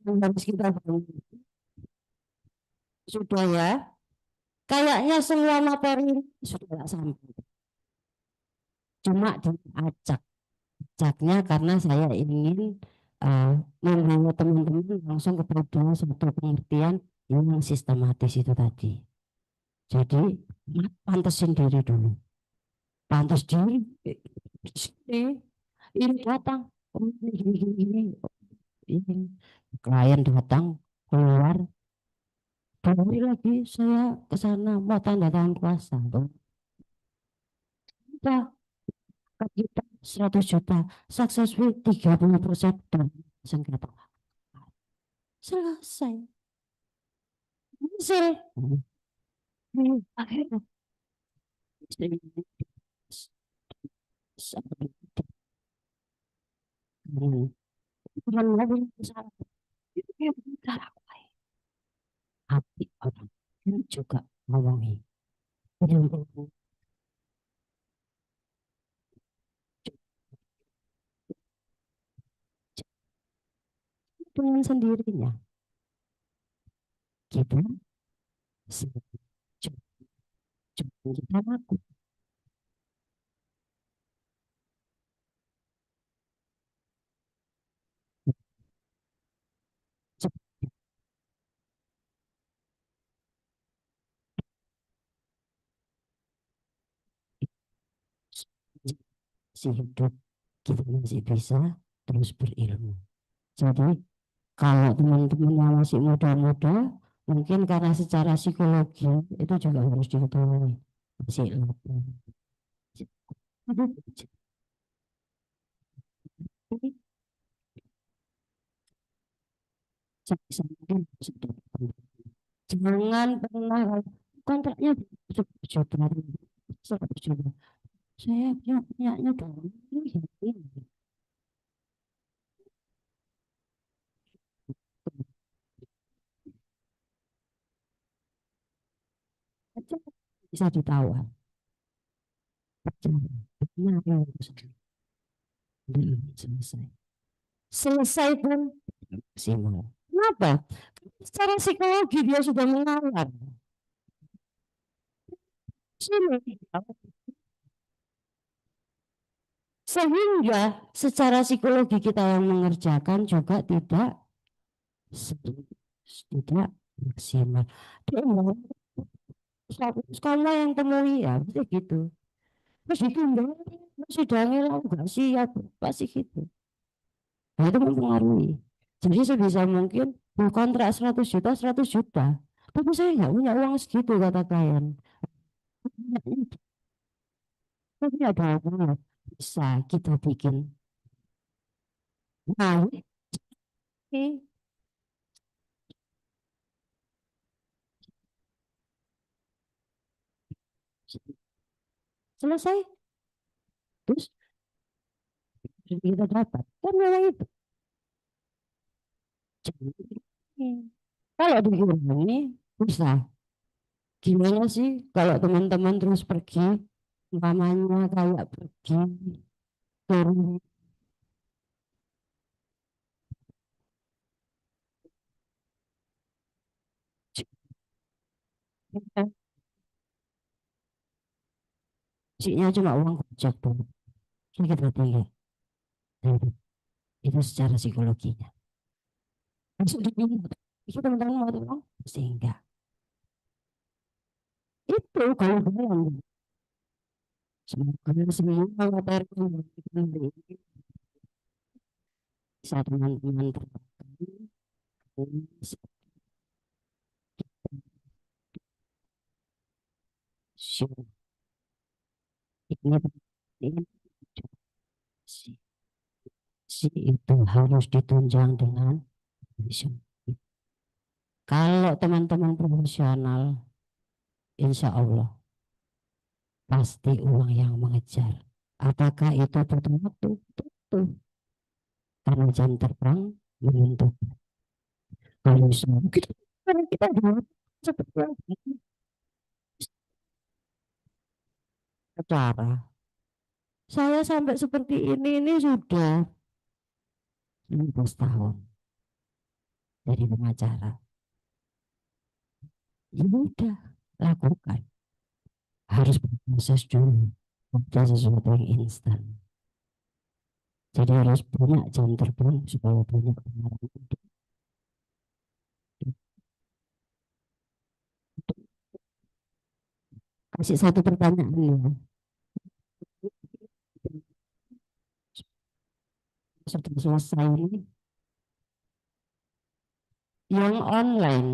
yang harus kita bangun sudah ya kayaknya semua materi sudah tak sampai cuma diacaknya karena saya ingin membawa teman-teman langsung kepada satu pengertian yang sistematis itu tadi jadi pantasin diri dulu pantas diri ini datang ini klien datang keluar kembali lagi saya ke sana mau tanda tangan kuasa kita 100 juta success rate 30% dan sengketa selesai hasil akhirnya bukan lagi salah itu yang bicara hati orang ini juga ngomongin dengan sendirinya kita kita laku si hidup kita masih bisa terus berilmu jadi kalau teman-teman yang masih muda-muda mungkin karena secara psikologi itu juga harus diketahui masih sebisa mungkin sudah. Jangan pernah kontraknya berjuta, 100 juta. Saya punyanya dong. Ini. Aja bisa ditawar. Nah, selesai. Selesai pun maksimal. Kenapa? Secara psikologi dia sudah mengalah. Sehingga secara psikologi kita yang mengerjakan juga tidak maksimal. Dia sekolah yang temui ya pasti gitu. Terus ditunda, sidangnya nggak siap, pasti gitu. Nah, itu mempengaruhi. Jadi sebisa mungkin kontrak 100 juta, 100 juta. Tapi saya nggak punya uang segitu kata klien. Tapi ada apa? Bisa kita bikin. Nah, ini selesai. Terus kita dapat. Kan memang itu. Kalau dikurangi, bisa. Gimana sih kalau teman-teman terus pergi, umpamanya kayak pergi turun cuma uang kocek tuh, sakit hatinya. Itu secara psikologinya. Masuk di itu teman-teman mau tolong, sehingga itu kalau bilang semoga semua materi bisa teman-teman terapkan. Ini si itu harus ditunjang dengan vision. Kalau teman-teman profesional, insya Allah pasti uang yang mengejar. Apakah itu butuh waktu? Butuh. Karena jam terbang menentukan. Kalau semua kita jawab seperti cara. Saya sampai seperti ini sudah 15 tahun dari pengacara. Ya udah, lakukan. Harus berproses dulu. Bukan sesuatu yang instan. Jadi harus punya jam terbang supaya punya pengalaman hidup. Kasih satu pertanyaan ya. Sudah selesai ini. Yang online.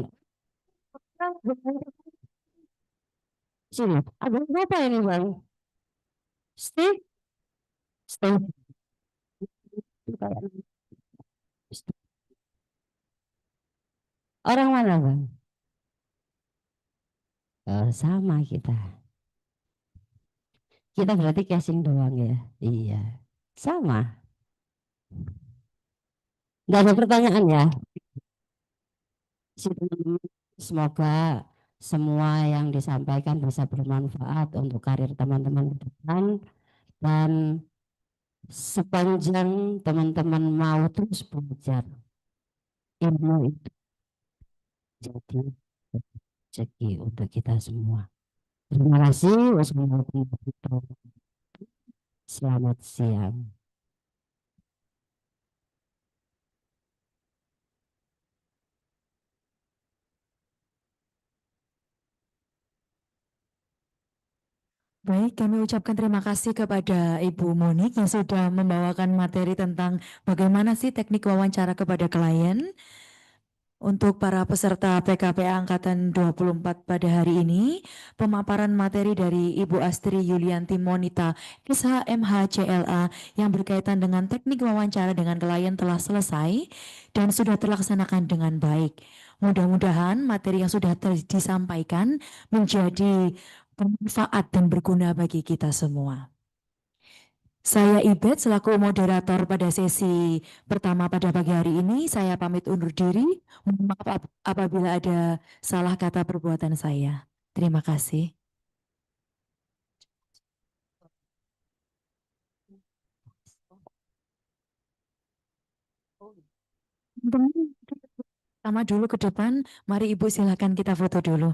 Sini, ada apa ini Bang? Steve? Steve. Orang mana Bang? Sama kita. Kita berarti casing doang ya. Iya. Sama. Nggak ada pertanyaan ya. Semoga semua yang disampaikan bisa bermanfaat untuk karir teman-teman ke depan, dan sepanjang teman-teman mau terus belajar ilmu itu jadi rezeki untuk kita semua. Terima kasih. Wassalamualaikum warahmatullahi wabarakatuh. Selamat siang. Baik, kami ucapkan terima kasih kepada Ibu Monik yang sudah membawakan materi tentang bagaimana sih teknik wawancara kepada klien. Untuk para peserta PKPA Angkatan 24 pada hari ini, pemaparan materi dari Ibu Astri Yulianti Monita, SHMH CLA yang berkaitan dengan teknik wawancara dengan klien telah selesai dan sudah terlaksanakan dengan baik. Mudah-mudahan materi yang sudah disampaikan menjadi bermanfaat dan berguna bagi kita semua. Saya Ibet selaku moderator pada sesi pertama pada pagi hari ini. Saya pamit undur diri. Mohon maaf apabila ada salah kata perbuatan saya. Terima kasih. Teman-teman, pertama dulu ke depan. Mari Ibu silakan kita foto dulu.